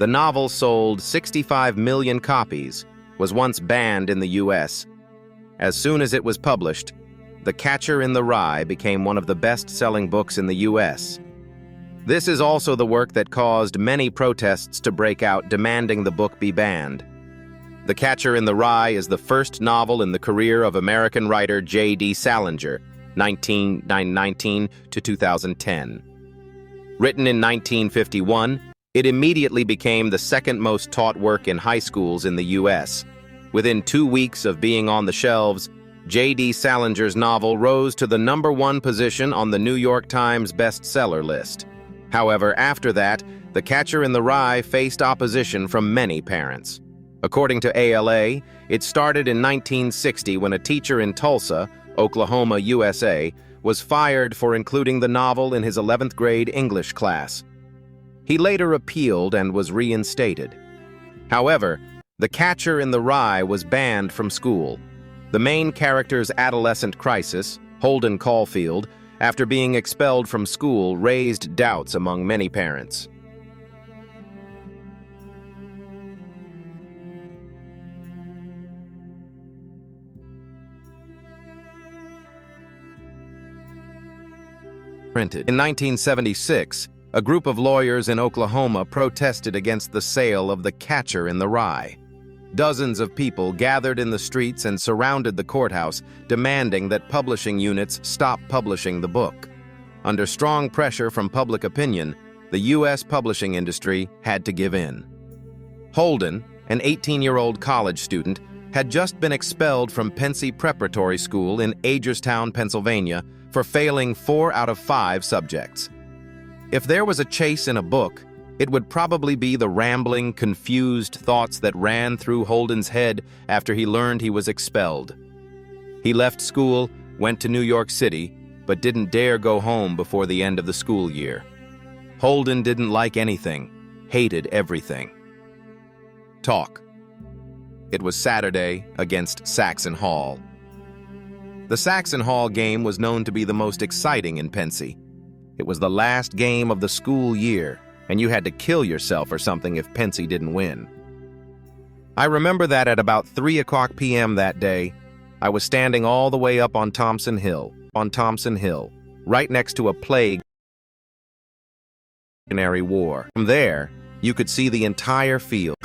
The novel sold 65 million copies, was once banned in the US. As soon as it was published, The Catcher in the Rye became one of the best-selling books in the US. This is also the work that caused many protests to break out demanding the book be banned. The Catcher in the Rye is the first novel in the career of American writer J.D. Salinger, 1919 to 2010. Written in 1951, it immediately became the second most taught work in high schools in the U.S. Within 2 weeks of being on the shelves, J.D. Salinger's novel rose to the #1 position on the New York Times bestseller list. However, after that, The Catcher in the Rye faced opposition from many parents. According to ALA, it started in 1960 when a teacher in Tulsa, Oklahoma, USA, was fired for including the novel in his 11th grade English class. He later appealed and was reinstated. However, The Catcher in the Rye was banned from school. The main character's adolescent crisis, Holden Caulfield, after being expelled from school, raised doubts among many parents. Printed. In 1976, a group of lawyers in Oklahoma protested against the sale of The Catcher in the Rye. Dozens of people gathered in the streets and surrounded the courthouse, demanding that publishing units stop publishing the book. Under strong pressure from public opinion, the U.S. publishing industry had to give in. Holden, an 18-year-old college student, had just been expelled from Pensy Preparatory School in Agerstown, Pennsylvania, for failing 4 out of 5 subjects. If there was a chase in a book, it would probably be the rambling, confused thoughts that ran through Holden's head after he learned he was expelled. He left school, went to New York City, but didn't dare go home before the end of the school year. Holden didn't like anything, hated everything. Talk. It was Saturday against Saxon Hall. The Saxon Hall game was known to be the most exciting in Pensy. It was the last game of the school year, and you had to kill yourself or something if Pensy didn't win. I remember that at about 3:00 p.m. that day, I was standing all the way up on Thompson Hill, right next to a plague war. From there, you could see the entire field,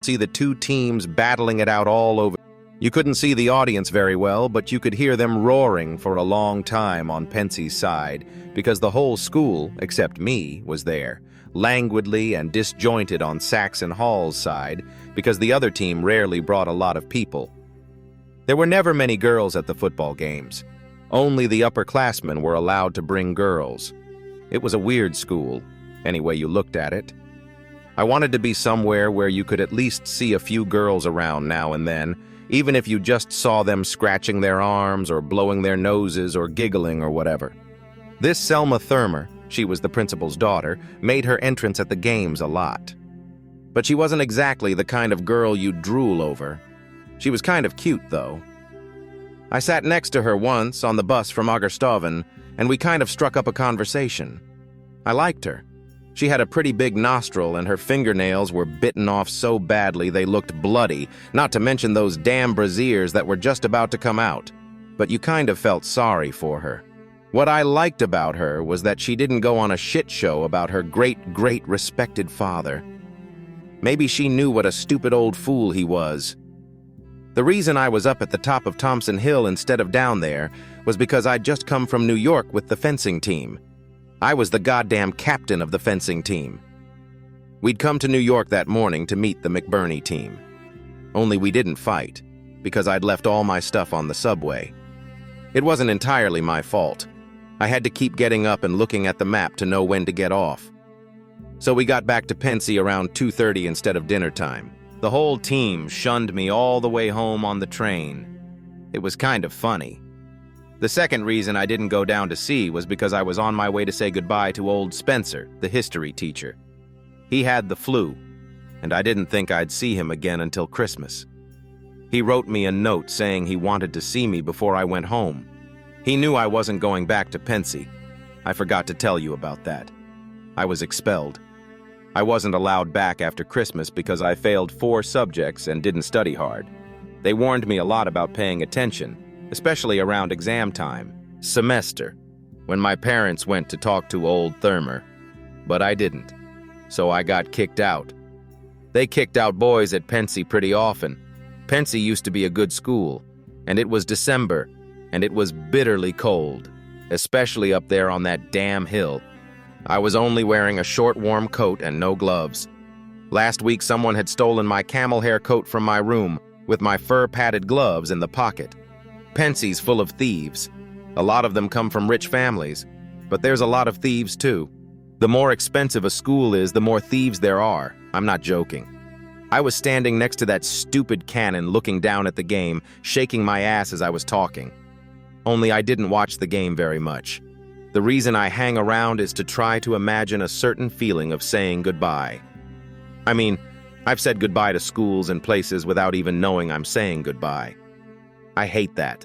see the two teams battling it out all over. You couldn't see the audience very well, but you could hear them roaring for a long time on Pensy's side, because the whole school, except me, was there, languidly and disjointed on Saxon Hall's side, because the other team rarely brought a lot of people. There were never many girls at the football games. Only the upperclassmen were allowed to bring girls. It was a weird school, any way you looked at it. I wanted to be somewhere where you could at least see a few girls around now and then, even if you just saw them scratching their arms or blowing their noses or giggling or whatever. This Selma Thurmer, she was the principal's daughter, made her entrance at the games a lot. But she wasn't exactly the kind of girl you'd drool over. She was kind of cute, though. I sat next to her once on the bus from Agerstoven, and we kind of struck up a conversation. I liked her. She had a pretty big nostril, and her fingernails were bitten off so badly they looked bloody, not to mention those damn brassieres that were just about to come out. But you kind of felt sorry for her. What I liked about her was that she didn't go on a shit show about her great respected father. Maybe she knew what a stupid old fool he was. The reason I was up at the top of Thompson Hill instead of down there was because I'd just come from New York with the fencing team. I was the goddamn captain of the fencing team. We'd come to New York that morning to meet the McBurney team. Only we didn't fight, because I'd left all my stuff on the subway. It wasn't entirely my fault. I had to keep getting up and looking at the map to know when to get off. So we got back to Pensy around 2:30 instead of dinner time. The whole team shunned me all the way home on the train. It was kind of funny. The second reason I didn't go down to see was because I was on my way to say goodbye to old Spencer, the history teacher. He had the flu, and I didn't think I'd see him again until Christmas. He wrote me a note saying he wanted to see me before I went home. He knew I wasn't going back to Pensy. I forgot to tell you about that. I was expelled. I wasn't allowed back after Christmas because I failed 4 subjects and didn't study hard. They warned me a lot about paying attention, especially around exam time, semester, when my parents went to talk to old Thermer. But I didn't, so I got kicked out. They kicked out boys at Pensy pretty often. Pensy used to be a good school, and it was December, and it was bitterly cold, especially up there on that damn hill. I was only wearing a short warm coat and no gloves. Last week someone had stolen my camel hair coat from my room with my fur-padded gloves in the pocket. Pensy's full of thieves. A lot of them come from rich families, but there's a lot of thieves too. The more expensive a school is, the more thieves there are. I'm not joking. I was standing next to that stupid cannon looking down at the game, shaking my ass as I was talking. Only I didn't watch the game very much. The reason I hang around is to try to imagine a certain feeling of saying goodbye. I mean, I've said goodbye to schools and places without even knowing I'm saying goodbye. I hate that.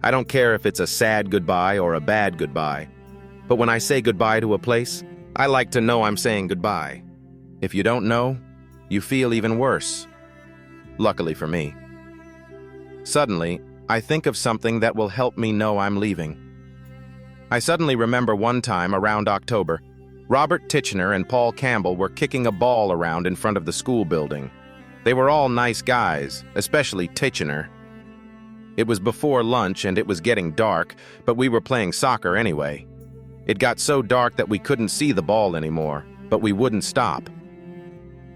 I don't care if it's a sad goodbye or a bad goodbye. But when I say goodbye to a place, I like to know I'm saying goodbye. If you don't know, you feel even worse. Luckily for me. Suddenly, I think of something that will help me know I'm leaving. I suddenly remember one time around October, Robert Titchener and Paul Campbell were kicking a ball around in front of the school building. They were all nice guys, especially Titchener. It was before lunch and it was getting dark, but we were playing soccer anyway. It got so dark that we couldn't see the ball anymore, but we wouldn't stop.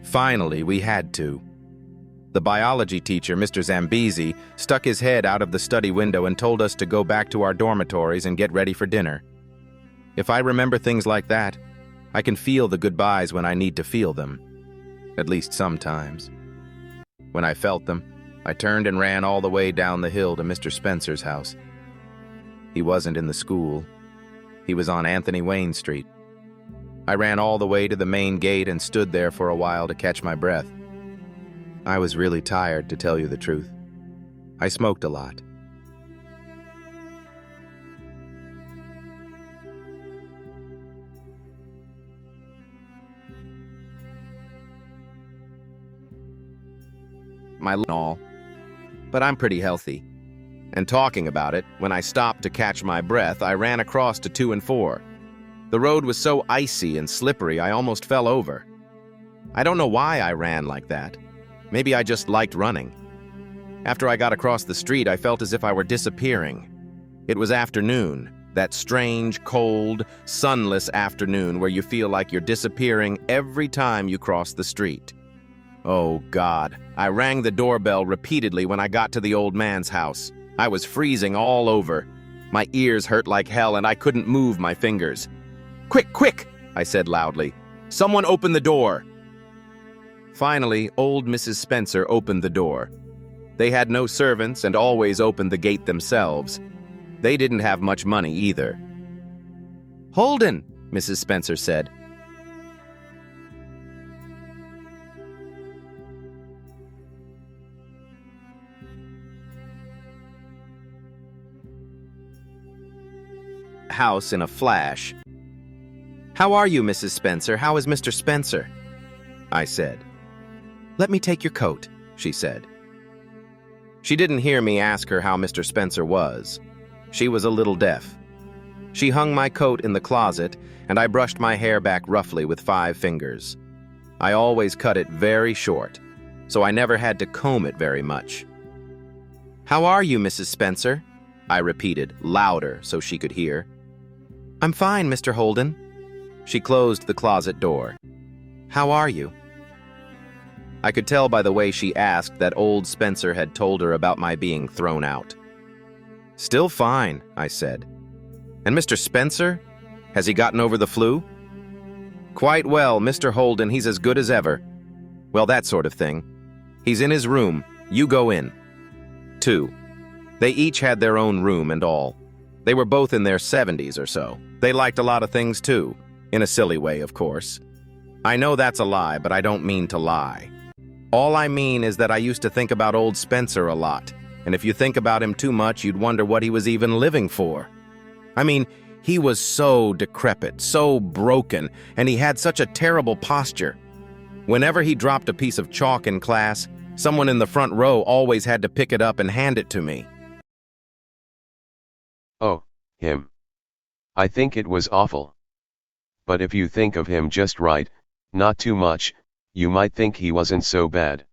Finally, we had to. The biology teacher, Mr. Zambezi, stuck his head out of the study window and told us to go back to our dormitories and get ready for dinner. If I remember things like that, I can feel the goodbyes when I need to feel them. At least sometimes. When I felt them, I turned and ran all the way down the hill to Mr. Spencer's house. He wasn't in the school. He was on Anthony Wayne Street. I ran all the way to the main gate and stood there for a while to catch my breath. I was really tired, to tell you the truth. I smoked a lot. But I'm pretty healthy. And talking about it, when I stopped to catch my breath, I ran across to 2 and 4. The road was so icy and slippery, I almost fell over. I don't know why I ran like that. Maybe I just liked running. After I got across the street, I felt as if I were disappearing. It was afternoon, that strange, cold, sunless afternoon where you feel like you're disappearing every time you cross the street. Oh, God. I rang the doorbell repeatedly when I got to the old man's house. I was freezing all over. My ears hurt like hell and I couldn't move my fingers. "Quick, quick!" I said loudly. "Someone open the door!" Finally, old Mrs. Spencer opened the door. They had no servants and always opened the gate themselves. They didn't have much money either. "Holden," Mrs. Spencer said. House in a flash. "How are you, Mrs. Spencer? How is Mr. Spencer?" I said. "Let me take your coat," she said. She didn't hear me ask her how Mr. Spencer was. She was a little deaf. She hung my coat in the closet, and I brushed my hair back roughly with 5 fingers. I always cut it very short, so I never had to comb it very much. "How are you, Mrs. Spencer?" I repeated, louder so she could hear. "I'm fine, Mr. Holden." She closed the closet door. "How are you?" I could tell by the way she asked that old Spencer had told her about my being thrown out. "Still fine," I said. "And Mr. Spencer? Has he gotten over the flu?" "Quite well, Mr. Holden. He's as good as ever." "Well, that sort of thing. He's in his room. You go in." 2. They each had their own room and all. They were both in their 70s or so. They liked a lot of things too. In a silly way, of course. I know that's a lie, but I don't mean to lie. All I mean is that I used to think about old Spencer a lot, and if you think about him too much, you'd wonder what he was even living for. I mean, He was so decrepit, so broken, and he had such a terrible posture. Whenever he dropped a piece of chalk in class, someone in the front row always had to pick it up and hand it to me. Oh, him. I think it was awful. But if you think of him just right, not too much, you might think he wasn't so bad.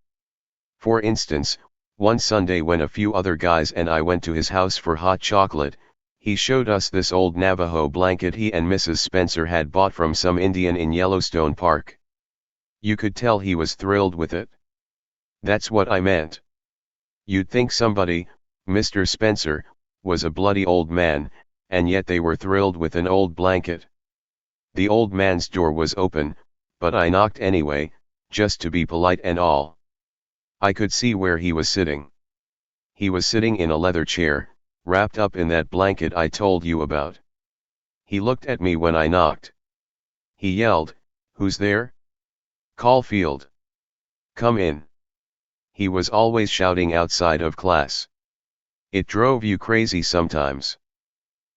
For instance, one Sunday when a few other guys and I went to his house for hot chocolate, he showed us this old Navajo blanket he and Mrs. Spencer had bought from some Indian in Yellowstone Park. You could tell he was thrilled with it. That's what I meant. You'd think somebody, Mr. Spencer, was a bloody old man, and yet they were thrilled with an old blanket. The old man's door was open, but I knocked anyway, just to be polite and all. I could see where he was sitting. He was sitting in a leather chair, wrapped up in that blanket I told you about. He looked at me when I knocked. He yelled, "Who's there?" "Caulfield. Come in." He was always shouting outside of class. It drove you crazy sometimes.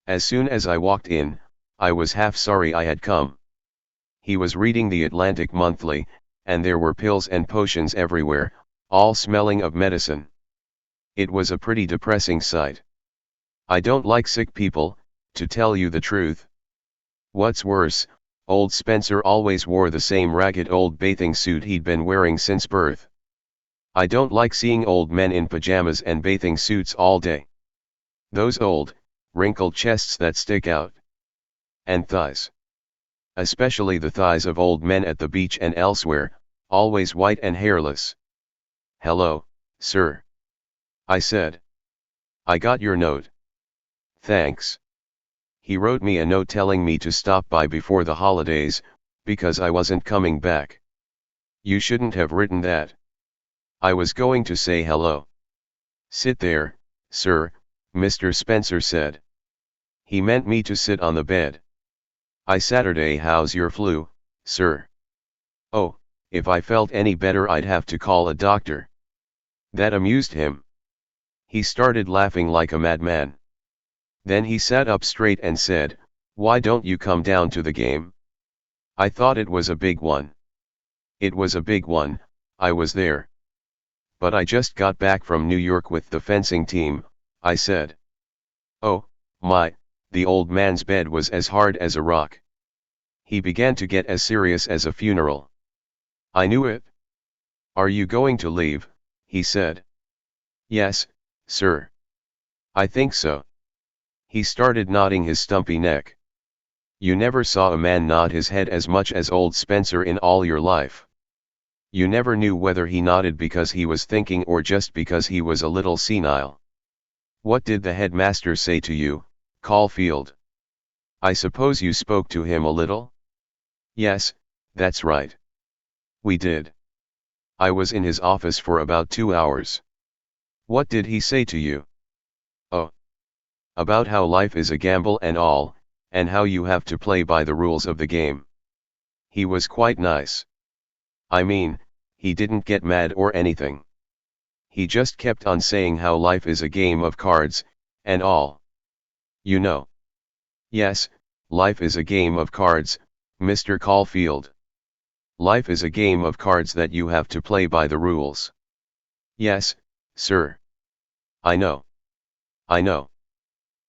As soon as I walked in, I was half sorry I had come. He was reading the Atlantic Monthly, and there were pills and potions everywhere, all smelling of medicine. It was a pretty depressing sight. I don't like sick people, to tell you the truth. What's worse, old Spencer always wore the same ragged old bathing suit he'd been wearing since birth. I don't like seeing old men in pajamas and bathing suits all day. Those old, wrinkled chests that stick out. And thighs. Especially the thighs of old men at the beach and elsewhere, always white and hairless. "Hello, sir," I said. "I got your note." "Thanks." He wrote me a note telling me to stop by before the holidays, because I wasn't coming back. You shouldn't have written that. I was going to say hello. "Sit there, sir," Mr. Spencer said. He meant me to sit on the bed. Saturday, how's your flu, sir?" "Oh, if I felt any better I'd have to call a doctor." That amused him. He started laughing like a madman. Then he sat up straight and said, "Why don't you come down to the game?" I thought it was a big one. It was a big one, I was there. "But I just got back from New York with the fencing team," I said. "Oh, my," the old man's bed was as hard as a rock. He began to get as serious as a funeral. I knew it. "Are you going to leave?" he said. "Yes, sir. I think so." He started nodding his stumpy neck. You never saw a man nod his head as much as old Spencer in all your life. You never knew whether he nodded because he was thinking or just because he was a little senile. "What did the headmaster say to you, Caulfield?" "I suppose you spoke to him a little?" "Yes, that's right. We did. I was in his office for about 2 hours." "What did he say to you?" "Oh. About how life is a gamble and all, and how you have to play by the rules of the game. He was quite nice. I mean, he didn't get mad or anything. He just kept on saying how life is a game of cards, and all. You know." "Yes, life is a game of cards, Mr. Caulfield. Life is a game of cards that you have to play by the rules." "Yes, sir. I know. I know.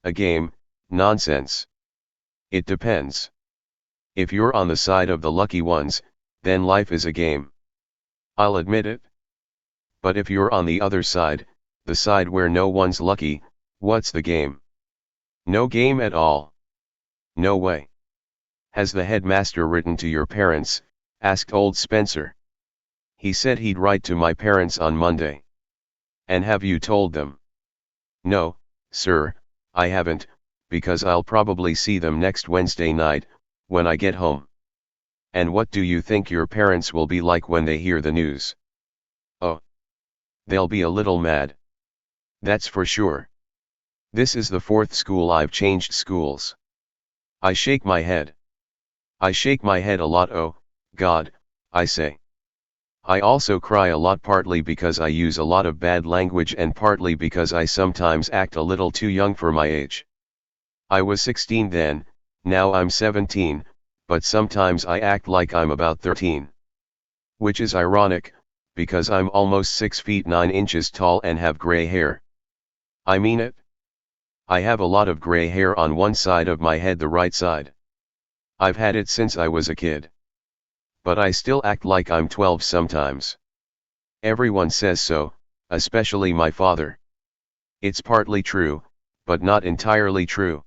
A game, nonsense. It depends. If you're on the side of the lucky ones, then life is a game. I'll admit it. But if you're on the other side, the side where no one's lucky, what's the game? No game at all. No way." "Has the headmaster written to your parents?" asked old Spencer. "He said he'd write to my parents on Monday." "And have you told them?" "No, sir, I haven't, because I'll probably see them next Wednesday night, when I get home." "And what do you think your parents will be like when they hear the news?" "Oh. They'll be a little mad. That's for sure. This is the 4th school I've changed schools." I shake my head. I shake my head a lot. "Oh, God," I say. I also cry a lot, partly because I use a lot of bad language and partly because I sometimes act a little too young for my age. I was 16 then, Now I'm 17, but sometimes I act like I'm about 13. Which is ironic, because I'm almost 6 feet 9 inches tall and have gray hair. I mean it. I have a lot of gray hair on one side of my head, the right side. I've had it since I was a kid. But I still act like I'm 12 sometimes. Everyone says so, especially my father. It's partly true, but not entirely true.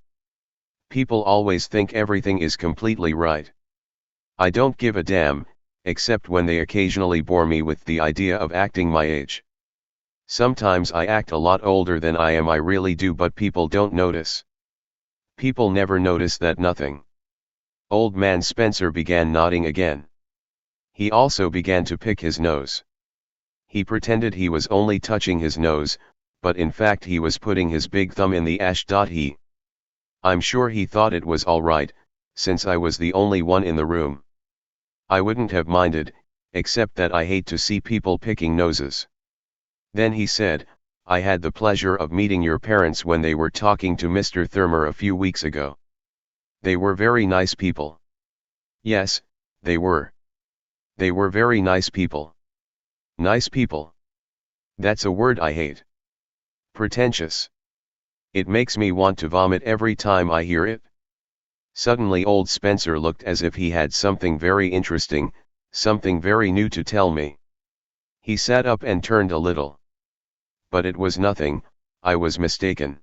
People always think everything is completely right. I don't give a damn, except when they occasionally bore me with the idea of acting my age. Sometimes I act a lot older than I am, I really do, but people don't notice. People never notice that nothing. Old man Spencer began nodding again. He also began to pick his nose. He pretended he was only touching his nose, but in fact he was putting his big thumb in the ash. I'm sure he thought it was all right, since I was the only one in the room. I wouldn't have minded, except that I hate to see people picking noses. Then he said, I had the pleasure of meeting your parents when they were talking to Mr. Thurmer a few weeks ago. They were very nice people. Yes, they were. They were very nice people. Nice people. That's a word I hate. Pretentious. It makes me want to vomit every time I hear it. Suddenly old Spencer looked as if he had something very interesting, something very new to tell me. He sat up and turned a little. But it was nothing, I was mistaken.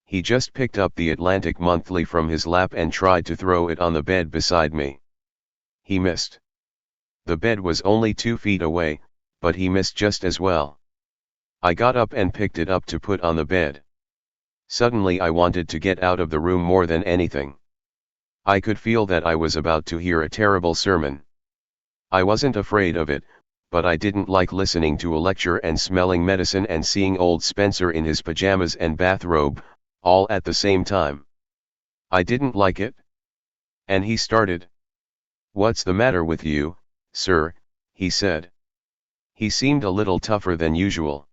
He just picked up the Atlantic Monthly from his lap and tried to throw it on the bed beside me. He missed. The bed was only 2 feet away, but he missed just as well. I got up and picked it up to put on the bed. Suddenly I wanted to get out of the room more than anything. I could feel that I was about to hear a terrible sermon. I wasn't afraid of it, but I didn't like listening to a lecture and smelling medicine and seeing old Spencer in his pajamas and bathrobe, all at the same time. I didn't like it. And he started. "What's the matter with you, sir?" he said. He seemed a little tougher than usual.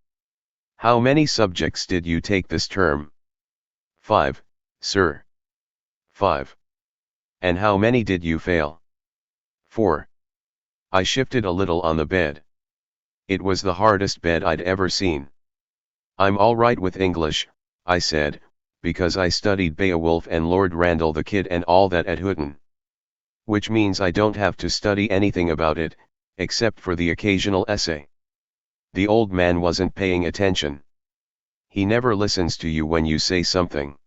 "How many subjects did you take this term?" "5, sir." "5. And how many did you fail?" "4." I shifted a little on the bed. It was the hardest bed I'd ever seen. "I'm all right with English," I said, "because I studied Beowulf and Lord Randall the Kid and all that at Houghton. Which means I don't have to study anything about it, except for the occasional essay." The old man wasn't paying attention. He never listens to you when you say something.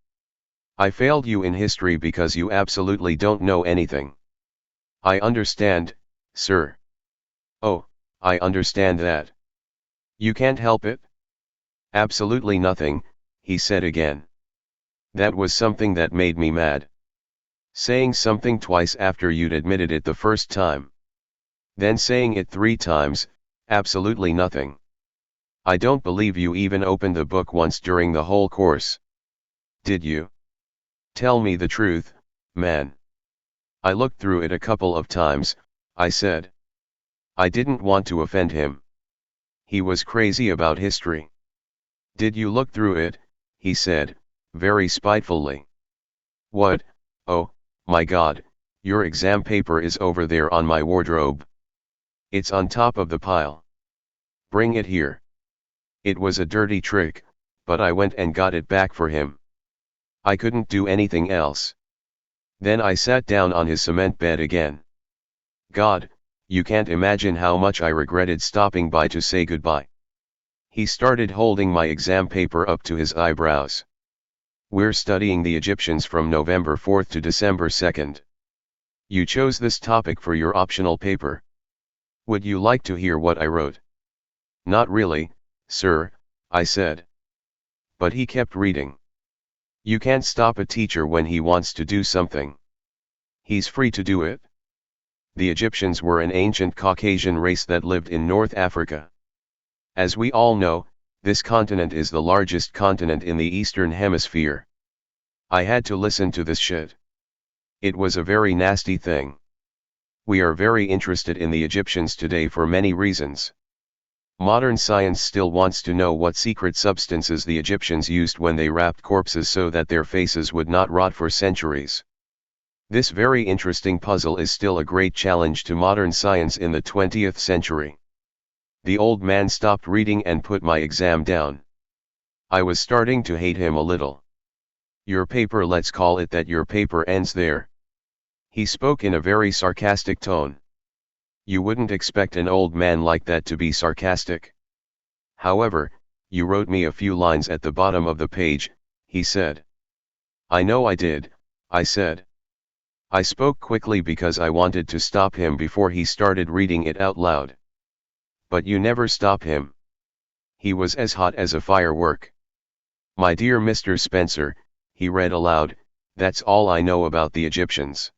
"I failed you in history because you absolutely don't know anything." "I understand, sir." "Oh, I understand that. You can't help it?" "Absolutely nothing," he said again. That was something that made me mad. Saying something twice after you'd admitted it the first time. Then saying it 3 times, absolutely nothing. I don't believe you even opened the book once during the whole course. Did you? Tell me the truth, man. "I looked through it a couple of times," I said. I didn't want to offend him. He was crazy about history. "Did you look through it?" he said, very spitefully. "What? Oh, my God, your exam paper is over there on my wardrobe. It's on top of the pile. Bring it here." It was a dirty trick, but I went and got it back for him. I couldn't do anything else. Then I sat down on his cement bed again. God, you can't imagine how much I regretted stopping by to say goodbye. He started holding my exam paper up to his eyebrows. "We're studying the Egyptians from November 4th to December 2nd. You chose this topic for your optional paper. Would you like to hear what I wrote?" "Not really, sir," I said. But he kept reading. You can't stop a teacher when he wants to do something. He's free to do it. The Egyptians were an ancient Caucasian race that lived in North Africa. As we all know, this continent is the largest continent in the Eastern Hemisphere. I had to listen to this shit. It was a very nasty thing. We are very interested in the Egyptians today for many reasons. Modern science still wants to know what secret substances the Egyptians used when they wrapped corpses so that their faces would not rot for centuries. This very interesting puzzle is still a great challenge to modern science in the 20th century. The old man stopped reading and put my exam down. I was starting to hate him a little. Your paper, let's call it that, your paper ends there. He spoke in a very sarcastic tone. You wouldn't expect an old man like that to be sarcastic. However, you wrote me a few lines at the bottom of the page, he said. I know I did, I said. I spoke quickly because I wanted to stop him before he started reading it out loud. But you never stop him. He was as hot as a firework. My dear Mr. Spencer, he read aloud, that's all I know about the Egyptians.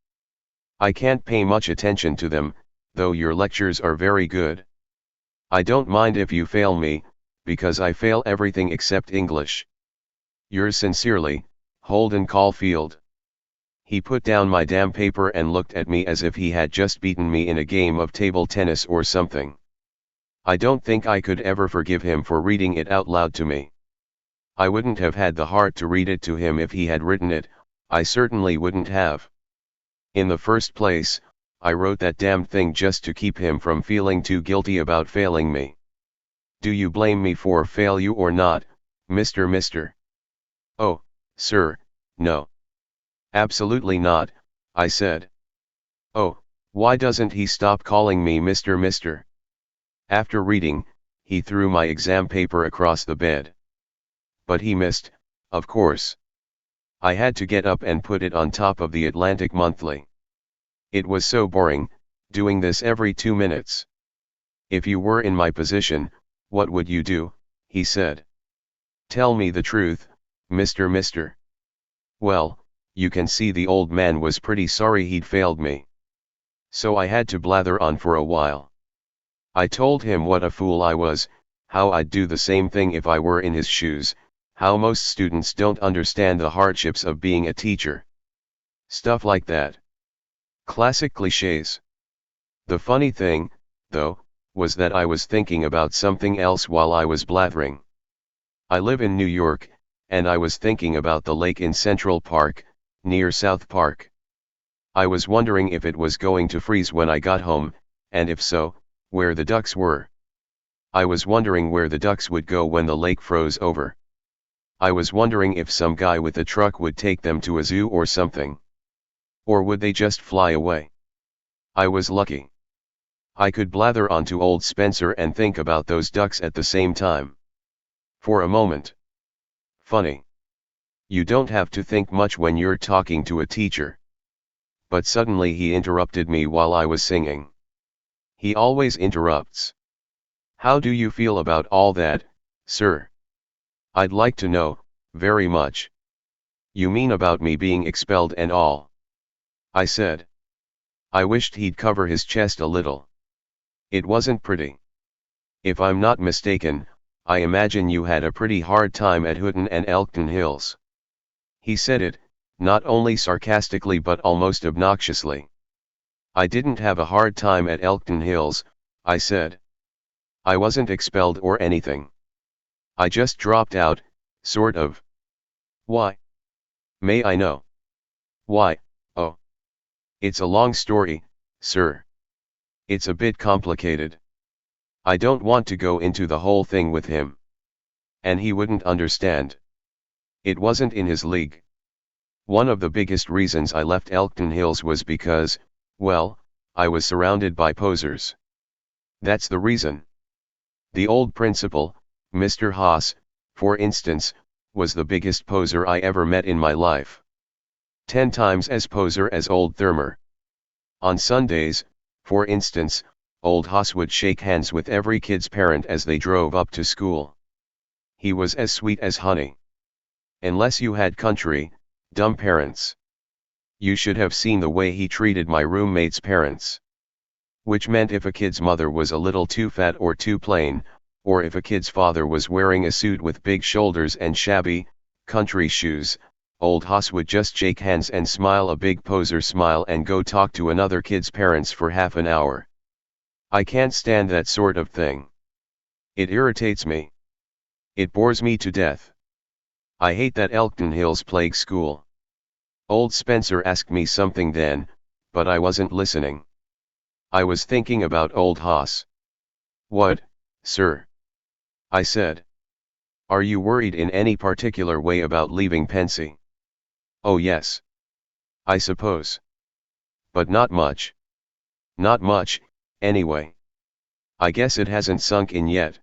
I can't pay much attention to them, though your lectures are very good. I don't mind if you fail me, because I fail everything except English. Yours sincerely, Holden Caulfield. He put down my damn paper and looked at me as if he had just beaten me in a game of table tennis or something. I don't think I could ever forgive him for reading it out loud to me. I wouldn't have had the heart to read it to him if he had written it, I certainly wouldn't have. In the first place, I wrote that damned thing just to keep him from feeling too guilty about failing me. Do you blame me for fail you or not, Mr. Oh, sir, no. Absolutely not, I said. Oh, why doesn't he stop calling me Mr.? After reading, he threw my exam paper across the bed. But he missed, of course. I had to get up and put it on top of the Atlantic Monthly. It was so boring, doing this every 2 minutes. If you were in my position, what would you do, he said. Tell me the truth, Mr. Well, you can see the old man was pretty sorry he'd failed me. So I had to blather on for a while. I told him what a fool I was, how I'd do the same thing if I were in his shoes, how most students don't understand the hardships of being a teacher. Stuff like that. Classic cliches. The funny thing, though, was that I was thinking about something else while I was blathering. I live in New York, and I was thinking about the lake in Central Park, near South Park. I was wondering if it was going to freeze when I got home, and if so, where the ducks were. I was wondering where the ducks would go when the lake froze over. I was wondering if some guy with a truck would take them to a zoo or something. Or would they just fly away? I was lucky. I could blather on to old Spencer and think about those ducks at the same time. For a moment. Funny. You don't have to think much when you're talking to a teacher. But suddenly he interrupted me while I was singing. He always interrupts. How do you feel about all that, sir? I'd like to know, very much. You mean about me being expelled and all? I said. I wished he'd cover his chest a little. It wasn't pretty. If I'm not mistaken, I imagine you had a pretty hard time at Houghton and Elkton Hills. He said it, not only sarcastically but almost obnoxiously. I didn't have a hard time at Elkton Hills, I said. I wasn't expelled or anything. I just dropped out, sort of. Why? May I know? Why? Oh. It's a long story, sir. It's a bit complicated. I don't want to go into the whole thing with him. And he wouldn't understand. It wasn't in his league. One of the biggest reasons I left Elkton Hills was because, well, I was surrounded by posers. That's the reason. The old principal, Mr. Haas, for instance, was the biggest poser I ever met in my life. 10 times as poser as old Thermer. On Sundays, for instance, old Haas would shake hands with every kid's parent as they drove up to school. He was as sweet as honey. Unless you had country, dumb parents. You should have seen the way he treated my roommates' parents. Which meant if a kid's mother was a little too fat or too plain, or if a kid's father was wearing a suit with big shoulders and shabby, country shoes, old Haas would just shake hands and smile a big poser smile and go talk to another kid's parents for half an hour. I can't stand that sort of thing. It irritates me. It bores me to death. I hate that Elkton Hills plague school. Old Spencer asked me something then, but I wasn't listening. I was thinking about old Haas. What, sir? I said. Are you worried in any particular way about leaving Pensy? Oh yes. I suppose. But not much. Not much, anyway. I guess it hasn't sunk in yet.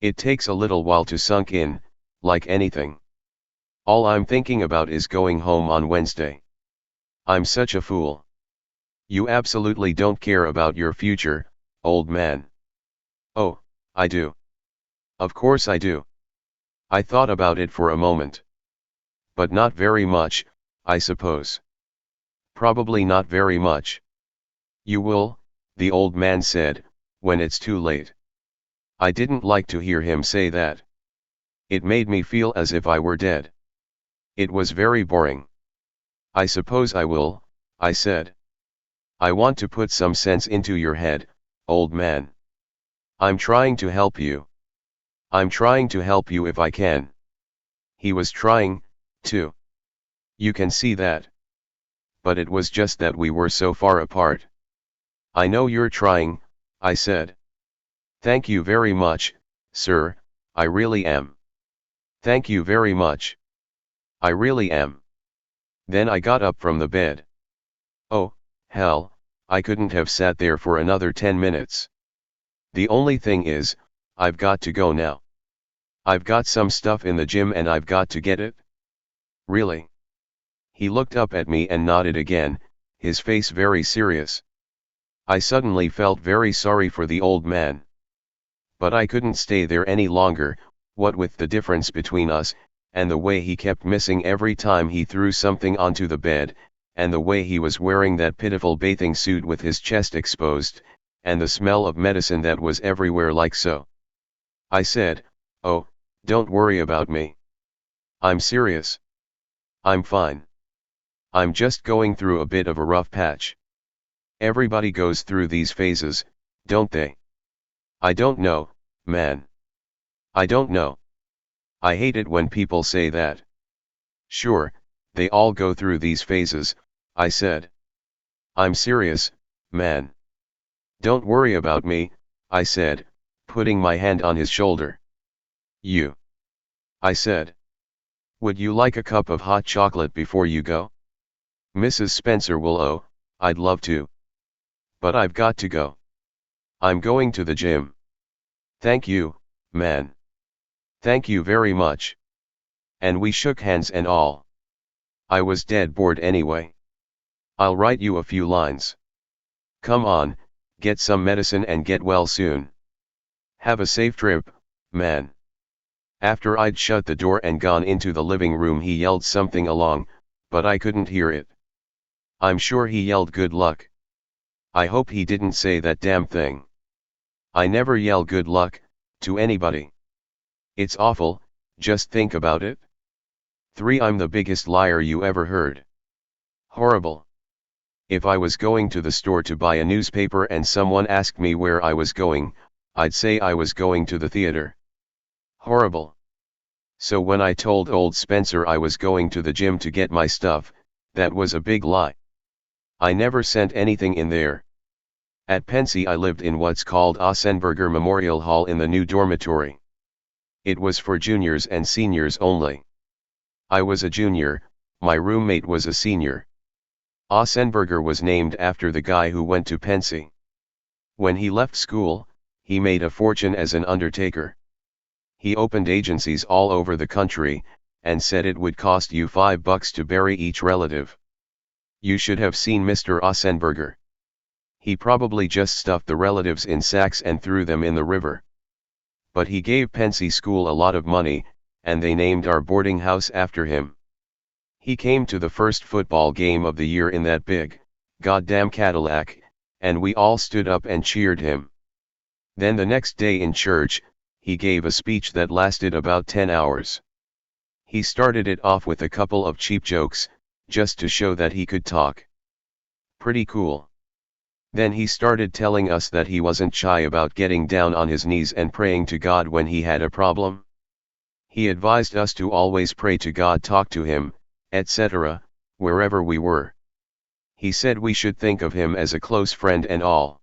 It takes a little while to sunk in, like anything. All I'm thinking about is going home on Wednesday. I'm such a fool. You absolutely don't care about your future, old man. Oh, I do. Of course I do. I thought about it for a moment. But not very much, I suppose. Probably not very much. You will, the old man said, when it's too late. I didn't like to hear him say that. It made me feel as if I were dead. It was very boring. I suppose I will, I said. I want to put some sense into your head, old man. I'm trying to help you. I'm trying to help you if I can. He was trying, too. You can see that. But it was just that we were so far apart. I know you're trying, I said. Thank you very much, sir, I really am. Thank you very much. I really am. Then I got up from the bed. Oh, hell, I couldn't have sat there for another 10 minutes. The only thing is, I've got to go now. I've got some stuff in the gym and I've got to get it. Really? He looked up at me and nodded again, his face very serious. I suddenly felt very sorry for the old man. But I couldn't stay there any longer, what with the difference between us, and the way he kept missing every time he threw something onto the bed, and the way he was wearing that pitiful bathing suit with his chest exposed, and the smell of medicine that was everywhere like so. I said, "Oh, don't worry about me. I'm serious. I'm fine. I'm just going through a bit of a rough patch. Everybody goes through these phases, don't they? I don't know, man. I don't know. I hate it when people say that." "Sure, they all go through these phases," I said. "I'm serious, man. Don't worry about me," I said, putting my hand on his shoulder. "You," I said. "Would you like a cup of hot chocolate before you go?" "Mrs. Spencer will. Oh, I'd love to. But I've got to go. I'm going to the gym." "Thank you, man. Thank you very much." And we shook hands and all. I was dead bored anyway. "I'll write you a few lines. Come on, get some medicine and get well soon. Have a safe trip, man." After I'd shut the door and gone into the living room, he yelled something along, but I couldn't hear it. I'm sure he yelled good luck. I hope he didn't say that damn thing. I never yell good luck to anybody. It's awful, just think about it. 3. I'm the biggest liar you ever heard. Horrible. If I was going to the store to buy a newspaper and someone asked me where I was going, I'd say I was going to the theater. Horrible. So when I told old Spencer I was going to the gym to get my stuff, that was a big lie. I never sent anything in there. At Pensy I lived in what's called Ossenberger Memorial Hall in the new dormitory. It was for juniors and seniors only. I was a junior, my roommate was a senior. Ossenberger was named after the guy who went to Pensy. When he left school, he made a fortune as an undertaker. He opened agencies all over the country, and said it would cost you $5 to bury each relative. You should have seen Mr. Ossenberger. He probably just stuffed the relatives in sacks and threw them in the river. But he gave Pensy School a lot of money, and they named our boarding house after him. He came to the first football game of the year in that big, goddamn Cadillac, and we all stood up and cheered him. Then the next day in church, he gave a speech that lasted about 10 hours. He started it off with a couple of cheap jokes, just to show that he could talk. Pretty cool. Then he started telling us that he wasn't shy about getting down on his knees and praying to God when he had a problem. He advised us to always pray to God, talk to him, etc., wherever we were. He said we should think of him as a close friend and all.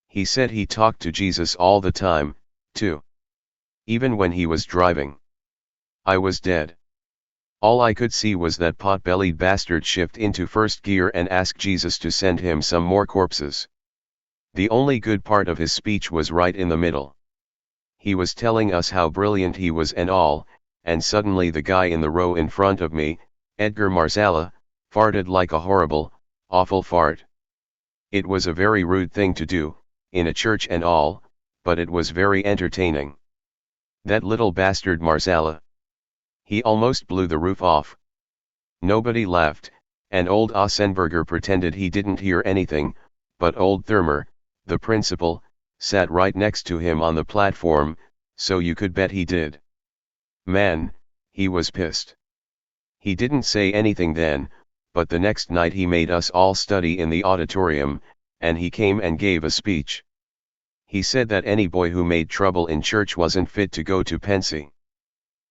He said he talked to Jesus all the time, too. Even when he was driving. I was dead. All I could see was that pot-bellied bastard shift into first gear and ask Jesus to send him some more corpses. The only good part of his speech was right in the middle. He was telling us how brilliant he was and all, and suddenly the guy in the row in front of me, Edgar Marsala, farted like a horrible, awful fart. It was a very rude thing to do, in a church and all, but it was very entertaining. That little bastard Marsala. He almost blew the roof off. Nobody laughed, and old Ossenberger pretended he didn't hear anything, but old Thermer, the principal, sat right next to him on the platform, so you could bet he did. Man, he was pissed. He didn't say anything then, but the next night he made us all study in the auditorium, and he came and gave a speech. He said that any boy who made trouble in church wasn't fit to go to Pensy.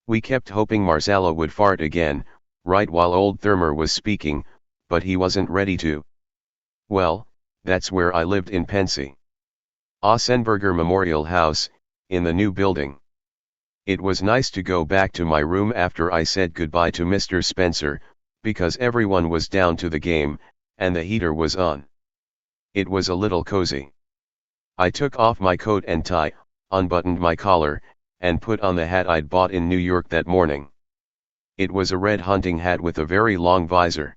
We kept hoping Marsala would fart again, right while old Thermer was speaking, but he wasn't ready to. Well, that's where I lived in Pensy. Ossenberger Memorial House, in the new building. It was nice to go back to my room after I said goodbye to Mr. Spencer, because everyone was down to the game, and the heater was on. It was a little cozy. I took off my coat and tie, unbuttoned my collar, and put on the hat I'd bought in New York that morning. It was a red hunting hat with a very long visor.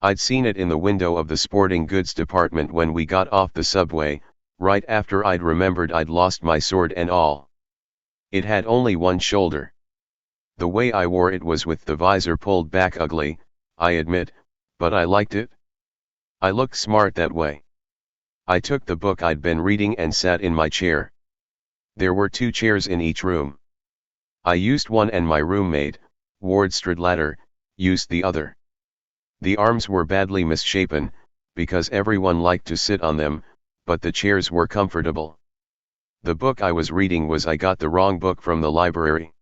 I'd seen it in the window of the sporting goods department when we got off the subway, right after I'd remembered I'd lost my sword and all. It had only one shoulder. The way I wore it was with the visor pulled back ugly, I admit, but I liked it. I looked smart that way. I took the book I'd been reading and sat in my chair. There were 2 chairs in each room. I used one and my roommate, Ward Stradlater, used the other. The arms were badly misshapen, because everyone liked to sit on them, but the chairs were comfortable. The book I was reading was I got the wrong book from the library.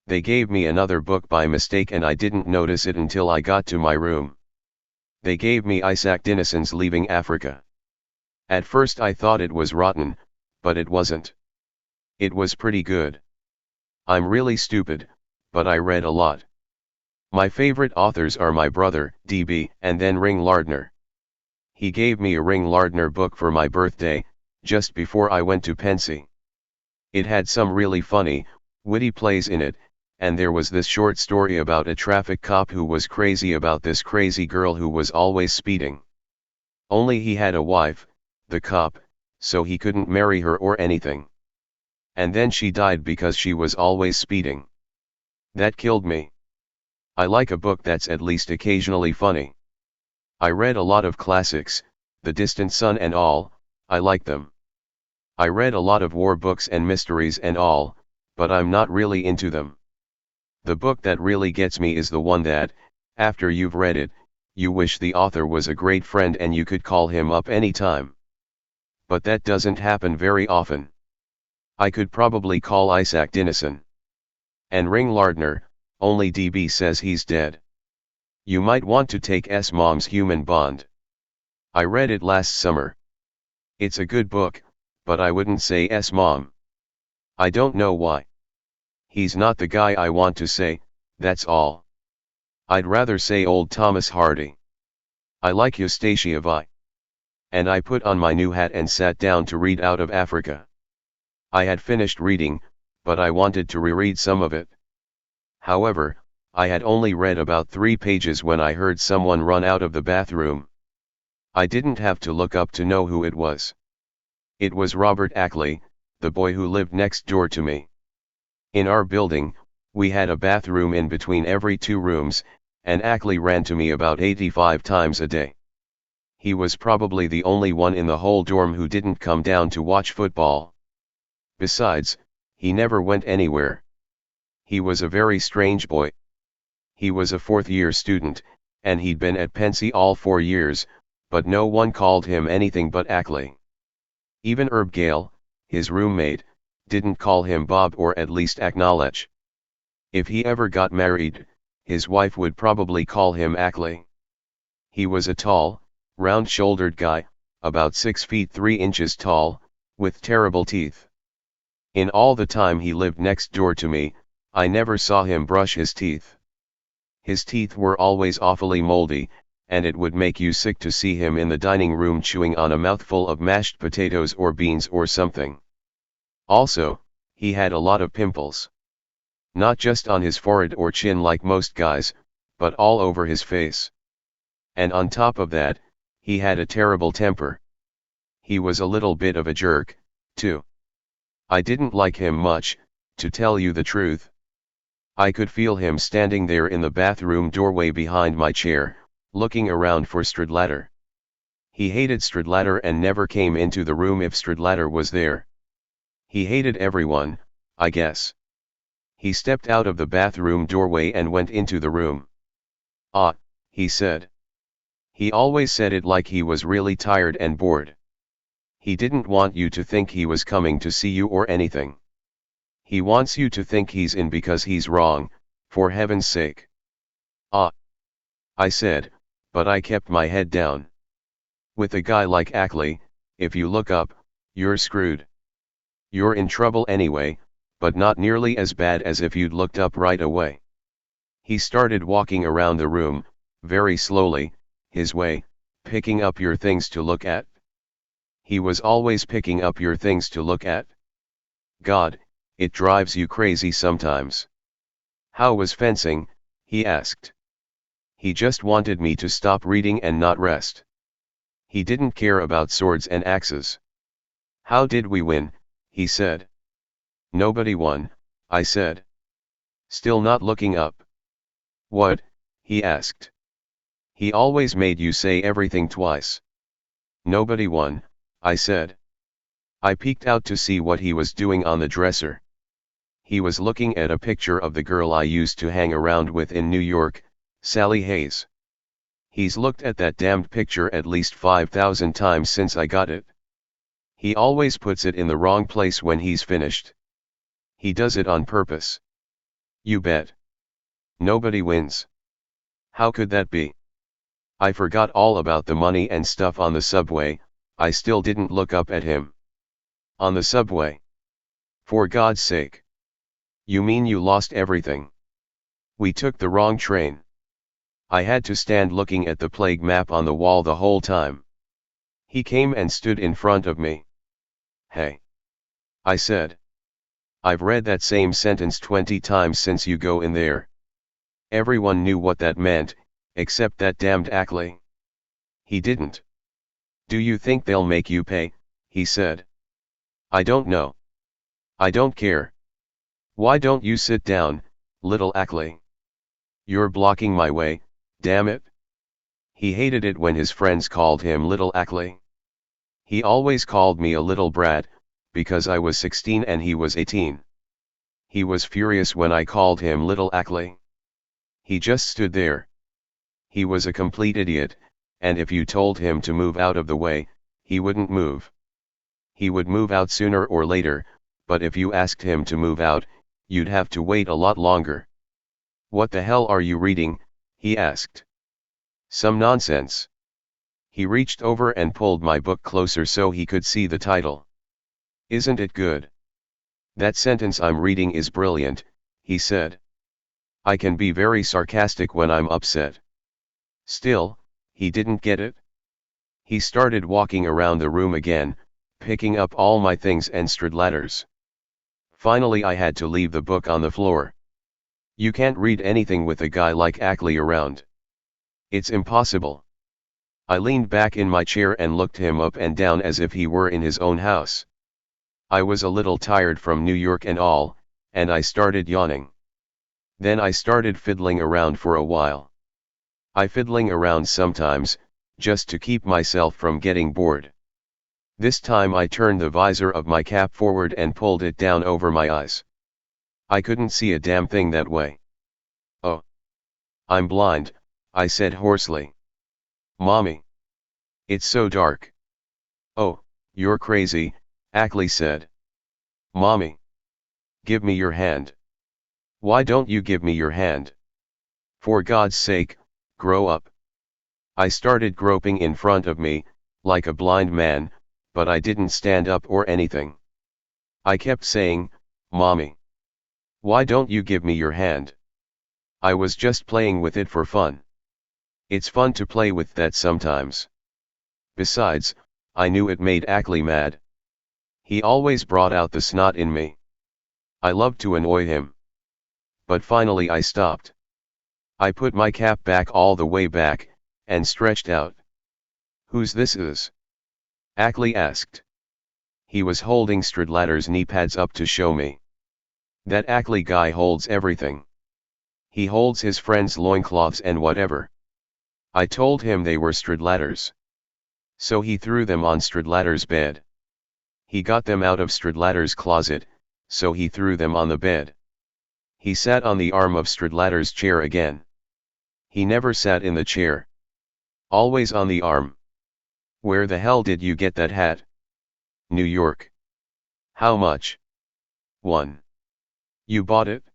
They gave me another book by mistake and I didn't notice it until I got to my room. They gave me Isaac Dinneson's Leaving Africa. At first I thought it was rotten, but it wasn't. It was pretty good. I'm really stupid, but I read a lot. My favorite authors are my brother, D.B., and then Ring Lardner. He gave me a Ring Lardner book for my birthday, just before I went to Pensy. It had some really funny, witty plays in it, and there was this short story about a traffic cop who was crazy about this crazy girl who was always speeding. Only he had a wife, the cop, so he couldn't marry her or anything. And then she died because she was always speeding. That killed me. I like a book that's at least occasionally funny. I read a lot of classics, The Distant Sun and all, I like them. I read a lot of war books and mysteries and all, but I'm not really into them. The book that really gets me is the one that, after you've read it, you wish the author was a great friend and you could call him up anytime. But that doesn't happen very often. I could probably call Isaac Dinneson. And Ring Lardner, only DB says he's dead. You might want to take S. Mom's Human Bond. I read it last summer. It's a good book, but I wouldn't say S. Mom. I don't know why. He's not the guy I want to say, that's all. I'd rather say old Thomas Hardy. I like Eustacia Vi. And I put on my new hat and sat down to read Out of Africa. I had finished reading, but I wanted to reread some of it. However, I had only read about 3 pages when I heard someone run out of the bathroom. I didn't have to look up to know who it was. It was Robert Ackley, the boy who lived next door to me. In our building, we had a bathroom in between every 2 rooms, and Ackley ran to me about 85 times a day. He was probably the only one in the whole dorm who didn't come down to watch football. Besides, he never went anywhere. He was a very strange boy. He was a 4th-year student, and he'd been at Pensy all 4 years, but no one called him anything but Ackley. Even Herb Gale, his roommate, didn't call him Bob or at least acknowledge. If he ever got married, his wife would probably call him Ackley. He was a tall, round-shouldered guy, about 6 feet 3 inches tall, with terrible teeth. In all the time he lived next door to me, I never saw him brush his teeth. His teeth were always awfully moldy, and it would make you sick to see him in the dining room chewing on a mouthful of mashed potatoes or beans or something. Also, he had a lot of pimples. Not just on his forehead or chin like most guys, but all over his face. And on top of that, he had a terrible temper. He was a little bit of a jerk, too. I didn't like him much, to tell you the truth. I could feel him standing there in the bathroom doorway behind my chair, looking around for Stradlater. He hated Stradlater and never came into the room if Stradlater was there. He hated everyone, I guess. He stepped out of the bathroom doorway and went into the room. "Ah," he said. He always said it like he was really tired and bored. He didn't want you to think he was coming to see you or anything. He wants you to think he's in because he's wrong, for heaven's sake. "Ah," I said, but I kept my head down. With a guy like Ackley, if you look up, you're screwed. You're in trouble anyway, but not nearly as bad as if you'd looked up right away. He started walking around the room, very slowly, his way, picking up your things to look at. He was always picking up your things to look at. God, it drives you crazy sometimes. "How was fencing?" he asked. He just wanted me to stop reading and not rest. He didn't care about swords and axes. "How did we win?" he said. "Nobody won," I said. Still not looking up. "What?" he asked. "He always made you say everything twice." "Nobody won," I said. I peeked out to see what he was doing on the dresser. He was looking at a picture of the girl I used to hang around with in New York, Sally Hayes. He's looked at that damned picture at least 5,000 times since I got it. He always puts it in the wrong place when he's finished. He does it on purpose. You bet. Nobody wins. How could that be? I forgot all about the money and stuff on the subway. I still didn't look up at him. On the subway? For God's sake. You mean you lost everything? We took the wrong train. I had to stand looking at the plague map on the wall the whole time. He came and stood in front of me. "Hey," I said. "I've read that same sentence 20 times since you go in there." Everyone knew what that meant, except that damned Ackley. He didn't. "Do you think they'll make you pay?" he said. "I don't know. I don't care. Why don't you sit down, little Ackley? You're blocking my way, damn it." He hated it when his friends called him little Ackley. He always called me a little brat, because I was 16 and he was 18. He was furious when I called him little Ackley. He just stood there. He was a complete idiot, and if you told him to move out of the way, he wouldn't move. He would move out sooner or later, but if you asked him to move out, you'd have to wait a lot longer. "What the hell are you reading?" he asked. "Some nonsense." He reached over and pulled my book closer so he could see the title. "Isn't it good?" "That sentence I'm reading is brilliant," he said. I can be very sarcastic when I'm upset. Still, he didn't get it. He started walking around the room again, picking up all my things and Stradlater's. Finally I had to leave the book on the floor. You can't read anything with a guy like Ackley around. It's impossible. I leaned back in my chair and looked him up and down as if he were in his own house. I was a little tired from New York and all, and I started yawning. Then I started fiddling around for a while. I fiddling around sometimes, just to keep myself from getting bored. This time I turned the visor of my cap forward and pulled it down over my eyes. I couldn't see a damn thing that way. "Oh. I'm blind," I said hoarsely. "Mommy. It's so dark." "Oh, you're crazy," Ackley said. "Mommy. Give me your hand." "Why don't you give me your hand?" For God's sake, grow up. I started groping in front of me, like a blind man, but I didn't stand up or anything. I kept saying, "Mommy, why don't you give me your hand?" I was just playing with it for fun. It's fun to play with that sometimes. Besides, I knew it made Ackley mad. He always brought out the snot in me. I loved to annoy him. But finally I stopped. I put my cap back all the way back, and stretched out. "Who's this is?" Ackley asked. He was holding Stradlatter's knee pads up to show me. That Ackley guy holds everything. He holds his friends' loincloths and whatever. I told him they were Stradlatter's. So he threw them on Stradlatter's bed. He got them out of Stradlatter's closet, so he threw them on the bed. He sat on the arm of Stradlatter's chair again. He never sat in the chair. Always on the arm. "Where the hell did you get that hat?" "New York." "How much?" "1. "You bought it?"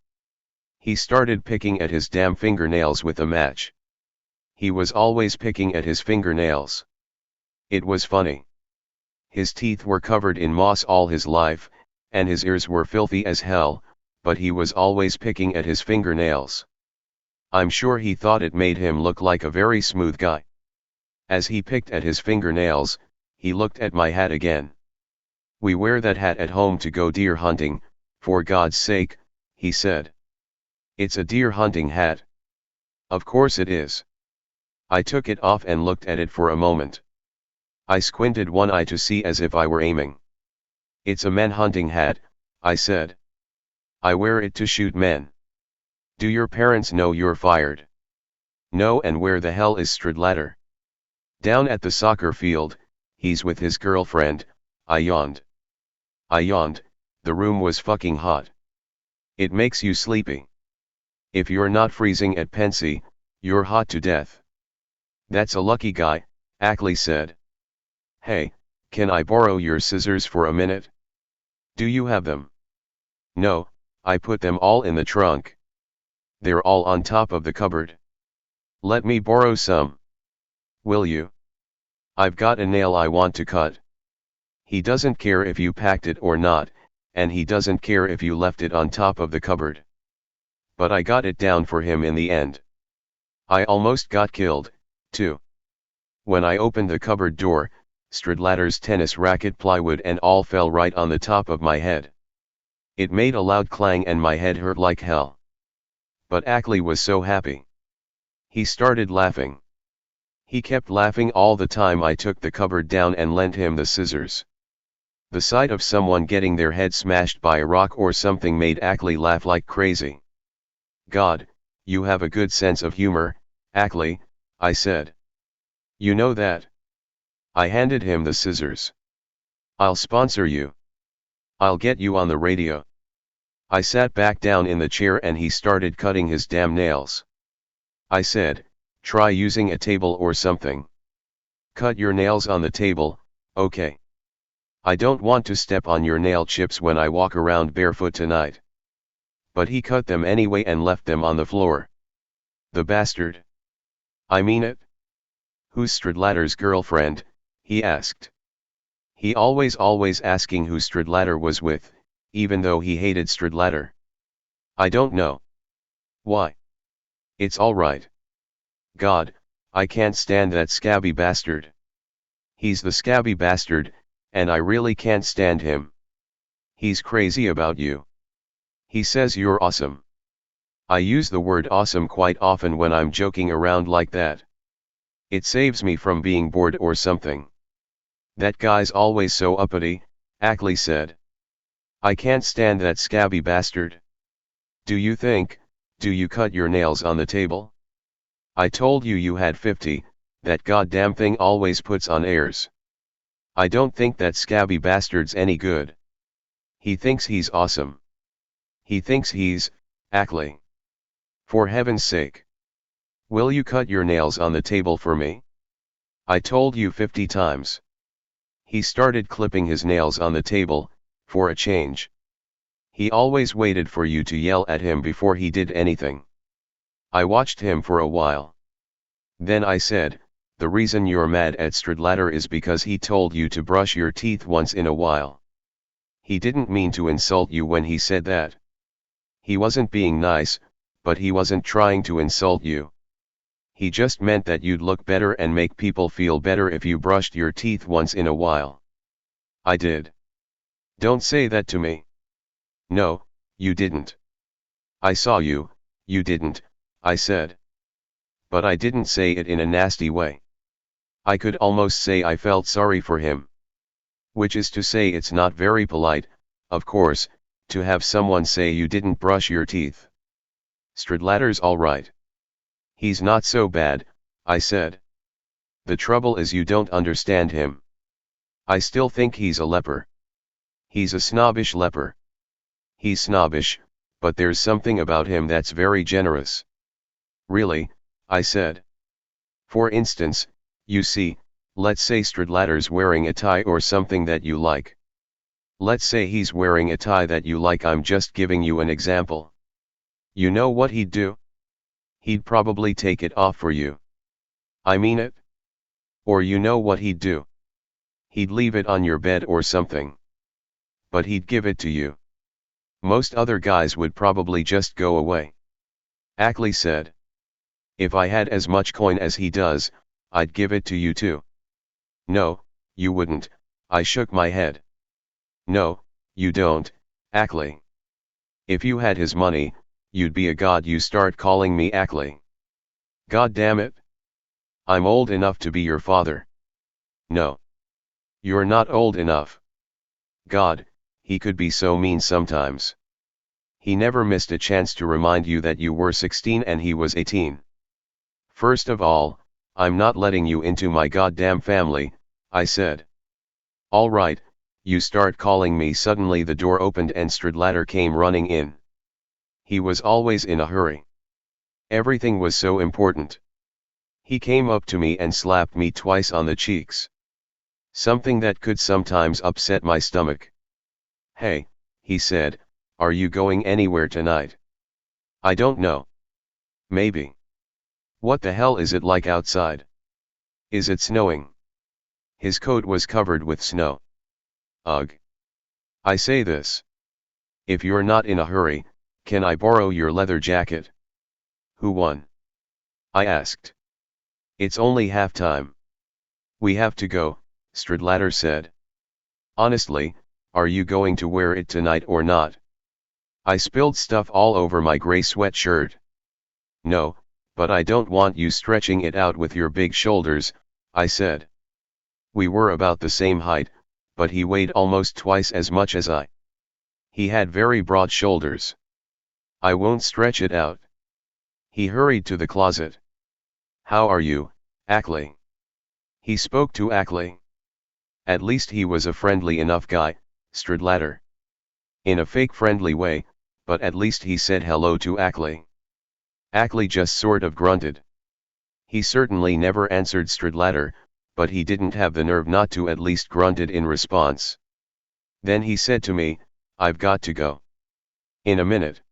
He started picking at his damn fingernails with a match. He was always picking at his fingernails. It was funny. His teeth were covered in moss all his life, and his ears were filthy as hell, but he was always picking at his fingernails. I'm sure he thought it made him look like a very smooth guy. As he picked at his fingernails, he looked at my hat again. "We wear that hat at home to go deer hunting, for God's sake," he said. "It's a deer hunting hat." "Of course it is." I took it off and looked at it for a moment. I squinted one eye to see as if I were aiming. "It's a men hunting hat," I said. "I wear it to shoot men." "Do your parents know you're fired?" "No." "And where the hell is Stradlatter?" "Down at the soccer field, he's with his girlfriend." I yawned. The room was fucking hot. It makes you sleepy. If you're not freezing at Pensy, you're hot to death. "That's a lucky guy," Ackley said. "Hey, can I borrow your scissors for a minute?" "Do you have them?" "No, I put them all in the trunk. They're all on top of the cupboard." "Let me borrow some." "Will you?" "I've got a nail I want to cut." He doesn't care if you packed it or not, and he doesn't care if you left it on top of the cupboard. But I got it down for him in the end. I almost got killed, too. When I opened the cupboard door, Stradlatter's tennis racket, plywood and all fell right on the top of my head. It made a loud clang and my head hurt like hell. But Ackley was so happy. He started laughing. He kept laughing all the time I took the cupboard down and lent him the scissors. The sight of someone getting their head smashed by a rock or something made Ackley laugh like crazy. "God, you have a good sense of humor, Ackley," I said. "You know that." I handed him the scissors. "I'll sponsor you. I'll get you on the radio." I sat back down in the chair and he started cutting his damn nails. I said, "Try using a table or something." "Cut your nails on the table, okay? I don't want to step on your nail chips when I walk around barefoot tonight." But he cut them anyway and left them on the floor. The bastard. "I mean it." "Who's Stradlatter's girlfriend?" he asked. He always asking who Stradlatter was with, even though he hated Stradlatter. "I don't know." "Why?" "It's all right." "God, I can't stand that scabby bastard. He's the scabby bastard, and I really can't stand him. He's crazy about you. He says you're awesome." I use the word awesome quite often when I'm joking around like that. It saves me from being bored or something. "That guy's always so uppity," Ackley said. "I can't stand that scabby bastard." Do you cut your nails on the table?" "I told you you had 50, that goddamn thing always puts on airs. I don't think that scabby bastard's any good. He thinks he's awesome. He thinks he's, Ackley. For heaven's sake. Will you cut your nails on the table for me? I told you 50 times." He started clipping his nails on the table, for a change. He always waited for you to yell at him before he did anything. I watched him for a while. Then I said, the reason you're mad at Stradlater is because he told you to brush your teeth once in a while. He didn't mean to insult you when he said that. He wasn't being nice, but he wasn't trying to insult you. He just meant that you'd look better and make people feel better if you brushed your teeth once in a while. I did. Don't say that to me. No, you didn't. I saw you, you didn't, I said. But I didn't say it in a nasty way. I could almost say I felt sorry for him. Which is to say it's not very polite, of course, to have someone say you didn't brush your teeth. Stradlater's all right. He's not so bad, I said. The trouble is you don't understand him. I still think he's a leper. He's a snobbish leper. He's snobbish, but there's something about him that's very generous. Really, I said. For instance, you see, let's say Stradlater's wearing a tie or something that you like. Let's say he's wearing a tie that you like. I'm just giving you an example. You know what he'd do? He'd probably take it off for you. I mean it. Or you know what he'd do? He'd leave it on your bed or something. But he'd give it to you. Most other guys would probably just go away. Ackley said. If I had as much coin as he does, I'd give it to you too. No, you wouldn't, I shook my head. No, you don't, Ackley. If you had his money, you'd be a god. You start calling me Ackley. God damn it. I'm old enough to be your father. No. You're not old enough. God, he could be so mean sometimes. He never missed a chance to remind you that you were 16 and he was 18. First of all, I'm not letting you into my goddamn family, I said. All right, you start calling me. Suddenly the door opened and Stradlater came running in. He was always in a hurry. Everything was so important. He came up to me and slapped me twice on the cheeks. Something that could sometimes upset my stomach. Hey, he said, are you going anywhere tonight? I don't know. Maybe. What the hell is it like outside? Is it snowing? His coat was covered with snow. Ugh. I say this. If you're not in a hurry, can I borrow your leather jacket? Who won? I asked. It's only halftime. We have to go, Stradlater said. Honestly, are you going to wear it tonight or not? I spilled stuff all over my gray sweatshirt. No, but I don't want you stretching it out with your big shoulders, I said. We were about the same height, but he weighed almost twice as much as I. He had very broad shoulders. I won't stretch it out. He hurried to the closet. How are you, Ackley? He spoke to Ackley. At least he was a friendly enough guy, Stradlater. In a fake friendly way, but at least he said hello to Ackley. Ackley just sort of grunted. He certainly never answered Stradlater, but he didn't have the nerve not to at least grunted in response. Then he said to me, I've got to go. In a minute.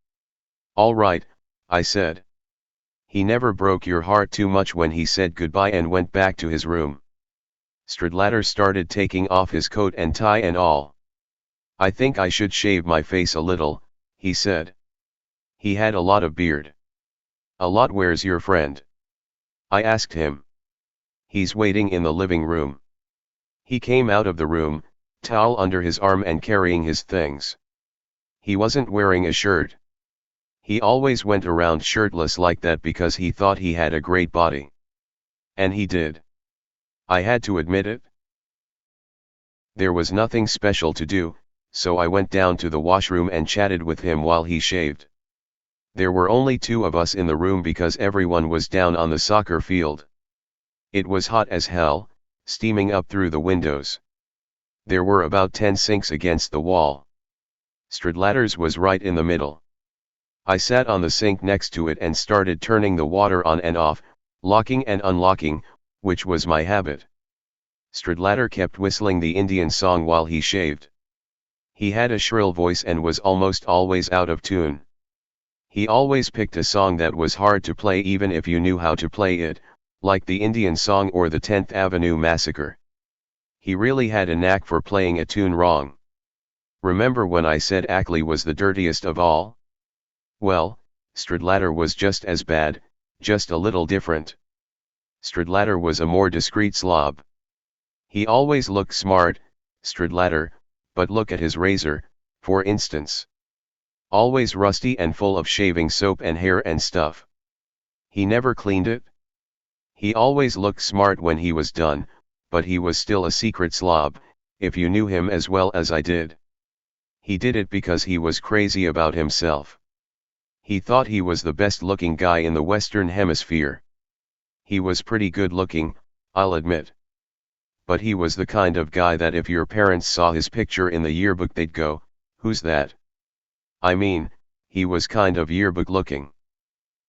All right, I said. He never broke your heart too much when he said goodbye and went back to his room. Stradlater started taking off his coat and tie and all. I think I should shave my face a little, he said. He had a lot of beard. A lot. Where's your friend? I asked him. He's waiting in the living room. He came out of the room, towel under his arm and carrying his things. He wasn't wearing a shirt. He always went around shirtless like that because he thought he had a great body. And he did. I had to admit it. There was nothing special to do, so I went down to the washroom and chatted with him while he shaved. There were only two of us in the room because everyone was down on the soccer field. It was hot as hell, steaming up through the windows. There were about 10 sinks against the wall. Stradlater's was right in the middle. I sat on the sink next to it and started turning the water on and off, locking and unlocking, which was my habit. Stradlater kept whistling the Indian song while he shaved. He had a shrill voice and was almost always out of tune. He always picked a song that was hard to play even if you knew how to play it, like the Indian song or the 10th Avenue Massacre. He really had a knack for playing a tune wrong. Remember when I said Ackley was the dirtiest of all? Well, Stradlater was just as bad, just a little different. Stradlater was a more discreet slob. He always looked smart, Stradlater, but look at his razor, for instance. Always rusty and full of shaving soap and hair and stuff. He never cleaned it. He always looked smart when he was done, but he was still a secret slob, if you knew him as well as I did. He did it because he was crazy about himself. He thought he was the best looking guy in the Western Hemisphere. He was pretty good looking, I'll admit. But he was the kind of guy that if your parents saw his picture in the yearbook they'd go, "Who's that?" I mean, he was kind of yearbook looking.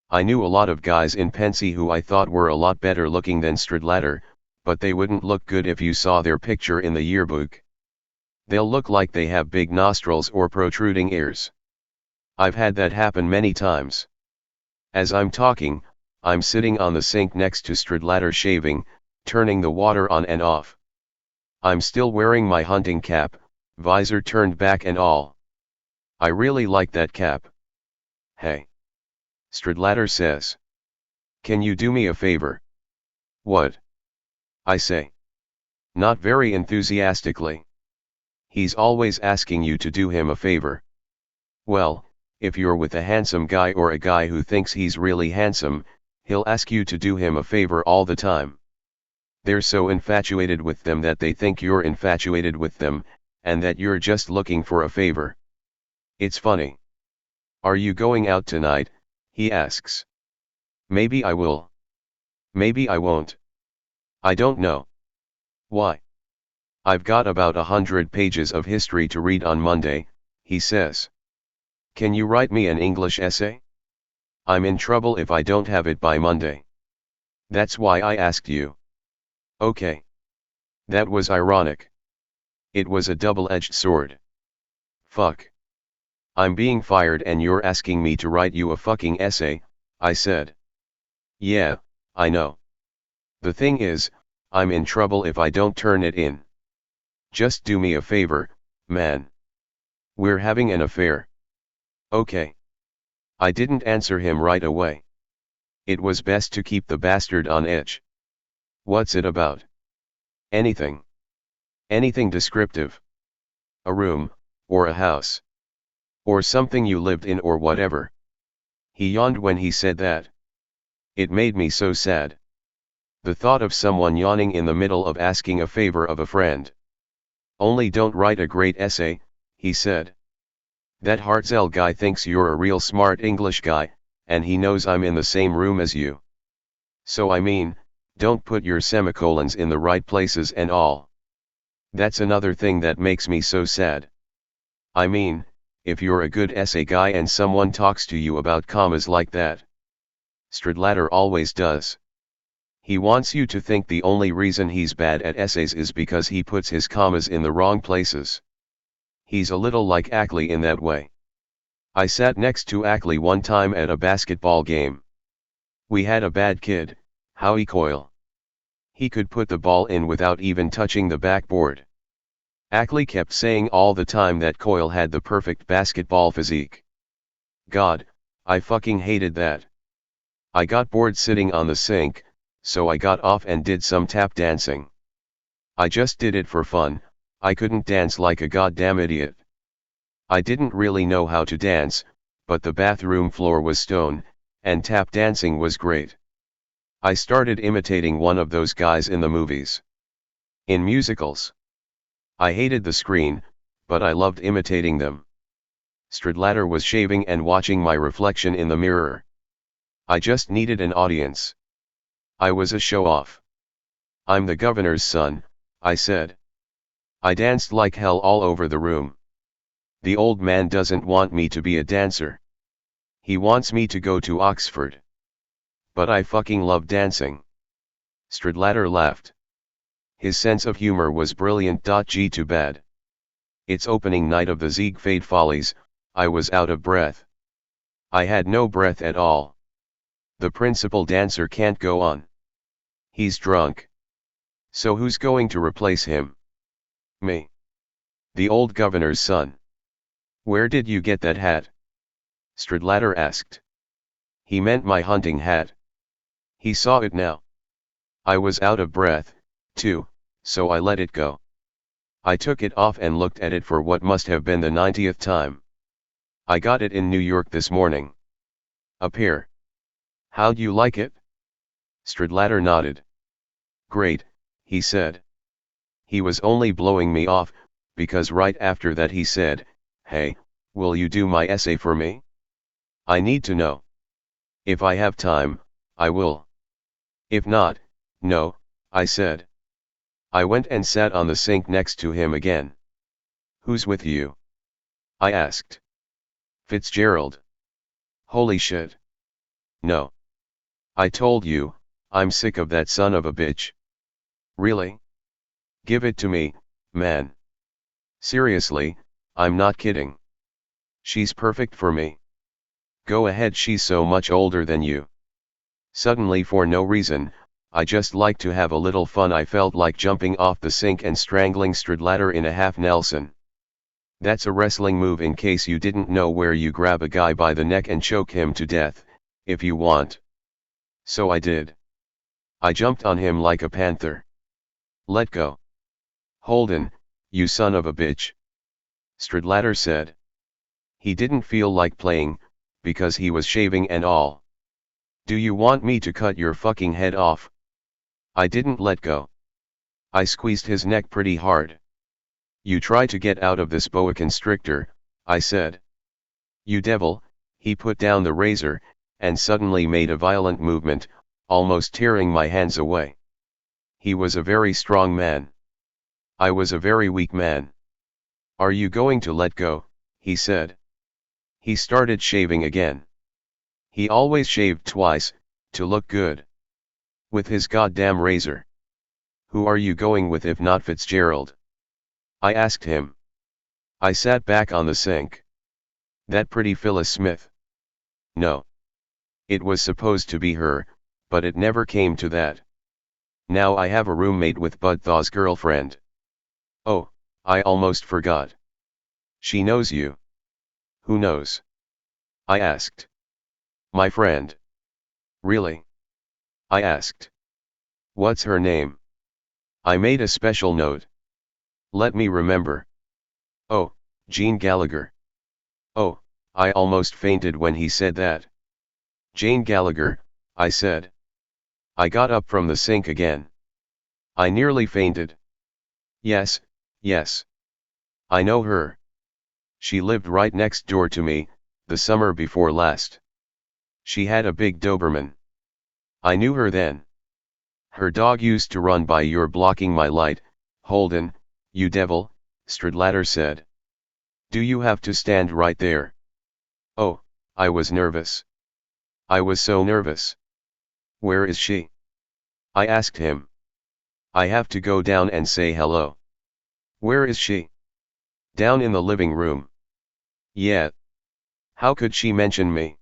I knew a lot of guys in Pensy who I thought were a lot better looking than Stradlater, but they wouldn't look good if you saw their picture in the yearbook. They'll look like they have big nostrils or protruding ears. I've had that happen many times. As I'm talking, I'm sitting on the sink next to Stradlater shaving, turning the water on and off. I'm still wearing my hunting cap, visor turned back and all. I really like that cap. Hey. Stradlater says. Can you do me a favor? What? I say. Not very enthusiastically. He's always asking you to do him a favor. Well, if you're with a handsome guy or a guy who thinks he's really handsome, he'll ask you to do him a favor all the time. They're so infatuated with them that they think you're infatuated with them, and that you're just looking for a favor. It's funny. Are you going out tonight? He asks. Maybe I will. Maybe I won't. I don't know. Why? I've got about 100 pages of history to read on Monday, he says. Can you write me an English essay? I'm in trouble if I don't have it by Monday. That's why I asked you. Okay. That was ironic. It was a double-edged sword. Fuck. I'm being fired and you're asking me to write you a fucking essay, I said. Yeah, I know. The thing is, I'm in trouble if I don't turn it in. Just do me a favor, man. We're having an affair. Okay. I didn't answer him right away. It was best to keep the bastard on edge. What's it about? Anything. Anything descriptive. A room, or a house. Or something you lived in or whatever. He yawned when he said that. It made me so sad. The thought of someone yawning in the middle of asking a favor of a friend. Only don't write a great essay, he said. That Hartzell guy thinks you're a real smart English guy, and he knows I'm in the same room as you. So I mean, don't put your semicolons in the right places and all. That's another thing that makes me so sad. I mean, if you're a good essay guy and someone talks to you about commas like that. Stradlater always does. He wants you to think the only reason he's bad at essays is because he puts his commas in the wrong places. He's a little like Ackley in that way. I sat next to Ackley one time at a basketball game. We had a bad kid, Howie Coyle. He could put the ball in without even touching the backboard. Ackley kept saying all the time that Coyle had the perfect basketball physique. God, I fucking hated that. I got bored sitting on the sink, so I got off and did some tap dancing. I just did it for fun. I couldn't dance like a goddamn idiot. I didn't really know how to dance, but the bathroom floor was stone, and tap dancing was great. I started imitating one of those guys in the movies. In musicals. I hated the screen, but I loved imitating them. Stradlater was shaving and watching my reflection in the mirror. I just needed an audience. I was a show-off. I'm the governor's son, I said. I danced like hell all over the room. The old man doesn't want me to be a dancer. He wants me to go to Oxford. But I fucking love dancing. Stradlater laughed. His sense of humor was brilliant. G too bad. It's opening night of the Ziegfeld Follies, I was out of breath. I had no breath at all. The principal dancer can't go on. He's drunk. So who's going to replace him? Me. The old governor's son. Where did you get that hat? Stradlater asked. He meant my hunting hat. He saw it now. I was out of breath, too, so I let it go. I took it off and looked at it for what must have been the 90th time. I got it in New York this morning. A pair. How'd you like it? Stradlater nodded. Great, he said. He was only blowing me off, because right after that he said, hey, will you do my essay for me? I need to know. If I have time, I will. If not, no, I said. I went and sat on the sink next to him again. Who's with you? I asked. Fitzgerald. Holy shit. No. I told you, I'm sick of that son of a bitch. Really? Give it to me, man. Seriously, I'm not kidding. She's perfect for me. Go ahead, she's so much older than you. Suddenly, for no reason, I just like to have a little fun. I felt like jumping off the sink and strangling Stradlater in a half Nelson. That's a wrestling move, in case you didn't know, where you grab a guy by the neck and choke him to death, if you want. So I did. I jumped on him like a panther. Let go. Holden, you son of a bitch. Stradlater said. He didn't feel like playing, because he was shaving and all. Do you want me to cut your fucking head off? I didn't let go. I squeezed his neck pretty hard. You try to get out of this boa constrictor, I said. You devil, he put down the razor, and suddenly made a violent movement, almost tearing my hands away. He was a very strong man. I was a very weak man. Are you going to let go? He said. He started shaving again. He always shaved twice, to look good. With his goddamn razor. Who are you going with if not Fitzgerald? I asked him. I sat back on the sink. That pretty Phyllis Smith. No. It was supposed to be her, but it never came to that. Now I have a roommate with Bud Thaw's girlfriend. Oh, I almost forgot. She knows you. Who knows? I asked. My friend. Really? I asked. What's her name? I made a special note. Let me remember. Oh, Jean Gallagher. Oh, I almost fainted when he said that. Jane Gallagher, I said. I got up from the sink again. I nearly fainted. Yes, yes. I know her. She lived right next door to me, the summer before last. She had a big Doberman. I knew her then. Her dog used to run by. You're blocking my light, Holden, you devil, Stradlater said. Do you have to stand right there? Oh, I was nervous. I was so nervous. Where is she? I asked him. I have to go down and say hello. Where is she? Down in the living room. Yeah. How could she mention me?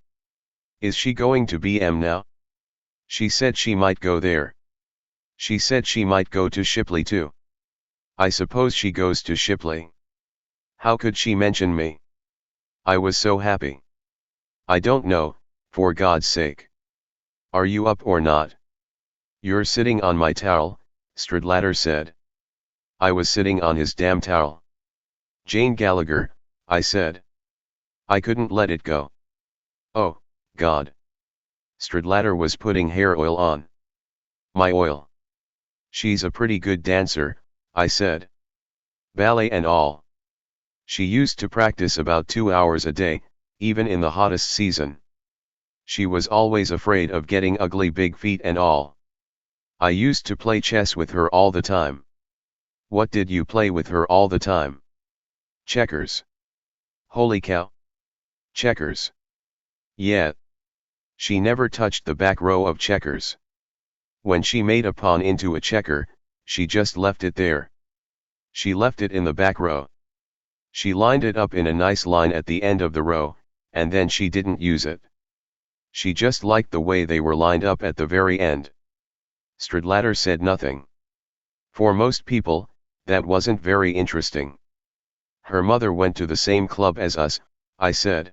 Is she going to BM now? She said she might go there. She said she might go to Shipley too. I suppose she goes to Shipley. How could she mention me? I was so happy. I don't know, for God's sake. Are you up or not? You're sitting on my towel, Stradlater said. I was sitting on his damn towel. Jane Gallagher, I said. I couldn't let it go. Oh, God. Stradlater was putting hair oil on. My oil. She's a pretty good dancer, I said. Ballet and all. She used to practice about 2 hours a day, even in the hottest season. She was always afraid of getting ugly big feet and all. I used to play chess with her all the time. What did you play with her all the time? Checkers. Holy cow. Checkers. Yeah. She never touched the back row of checkers. When she made a pawn into a checker, she just left it there. She left it in the back row. She lined it up in a nice line at the end of the row, and then she didn't use it. She just liked the way they were lined up at the very end. Stradlater said nothing. For most people, that wasn't very interesting. Her mother went to the same club as us, I said.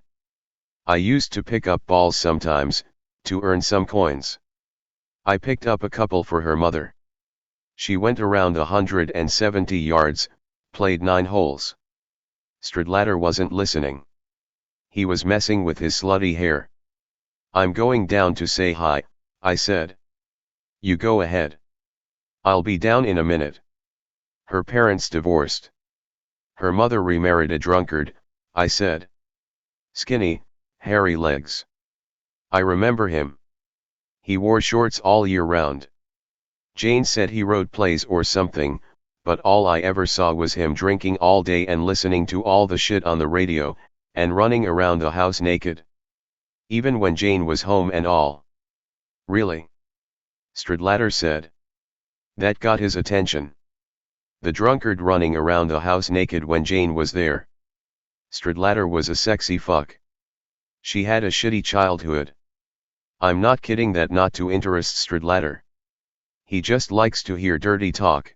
I used to pick up balls sometimes, to earn some coins. I picked up a couple for her mother. She went around 170 yards, played 9 holes. Stradlater wasn't listening. He was messing with his slutty hair. I'm going down to say hi, I said. You go ahead. I'll be down in a minute. Her parents divorced. Her mother remarried a drunkard, I said. Skinny, hairy legs. I remember him. He wore shorts all year round. Jane said he wrote plays or something, but all I ever saw was him drinking all day and listening to all the shit on the radio, and running around the house naked. Even when Jane was home and all. Really? Stradlater said. That got his attention. The drunkard running around the house naked when Jane was there. Stradlater was a sexy fuck. She had a shitty childhood. I'm not kidding, that not to interest Stradlater. He just likes to hear dirty talk.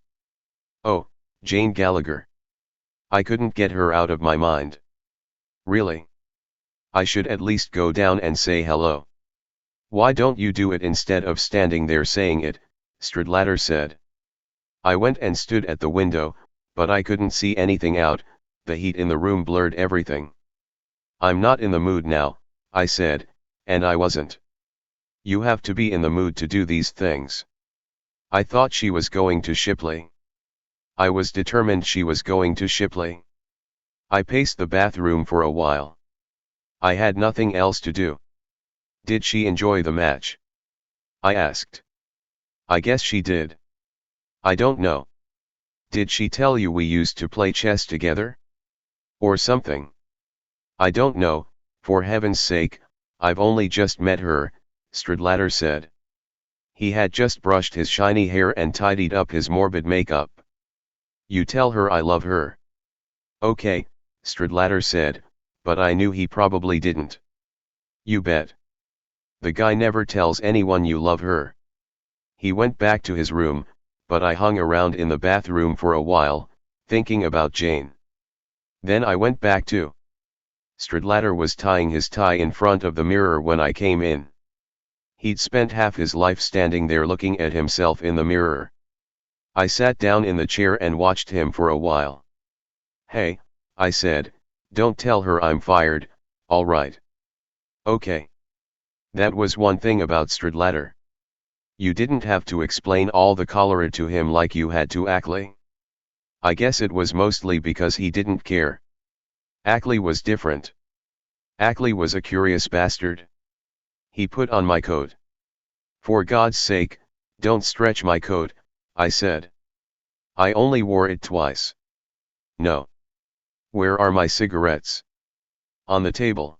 Oh, Jane Gallagher. I couldn't get her out of my mind. Really? I should at least go down and say hello. Why don't you do it instead of standing there saying it? Stradlater said. I went and stood at the window, but I couldn't see anything out, the heat in the room blurred everything. I'm not in the mood now, I said, and I wasn't. You have to be in the mood to do these things. I thought she was going to Shipley. I was determined she was going to Shipley. I paced the bathroom for a while. I had nothing else to do. Did she enjoy the match? I asked. I guess she did. I don't know. Did she tell you we used to play chess together? Or something? I don't know, for heaven's sake, I've only just met her, Stradlater said. He had just brushed his shiny hair and tidied up his morbid makeup. You tell her I love her. Okay, Stradlater said, but I knew he probably didn't. You bet. The guy never tells anyone you love her. He went back to his room, but I hung around in the bathroom for a while, thinking about Jane. Then I went back too. Stradlater was tying his tie in front of the mirror when I came in. He'd spent half his life standing there looking at himself in the mirror. I sat down in the chair and watched him for a while. Hey, I said, don't tell her I'm fired, all right? Okay. That was one thing about Stradlater. You didn't have to explain all the cholera to him like you had to Ackley. I guess it was mostly because he didn't care. Ackley was different. Ackley was a curious bastard. He put on my coat. For God's sake, don't stretch my coat, I said. I only wore it twice. No. Where are my cigarettes? On the table.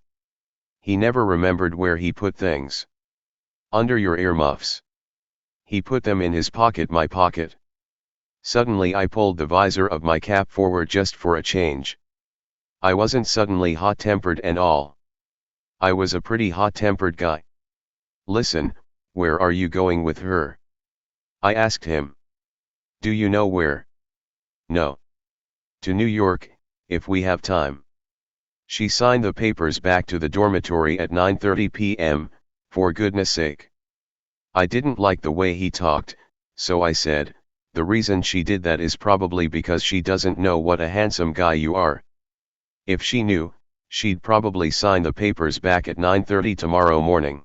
He never remembered where he put things. Under your earmuffs. He put them in his pocket, my pocket. Suddenly I pulled the visor of my cap forward just for a change. I wasn't suddenly hot-tempered and all. I was a pretty hot-tempered guy. Listen, where are you going with her? I asked him. Do you know where? No. To New York, if we have time. She signed the papers back to the dormitory at 9:30 p.m., for goodness sake. I didn't like the way he talked, so I said, the reason she did that is probably because she doesn't know what a handsome guy you are. If she knew, she'd probably sign the papers back at 9:30 tomorrow morning.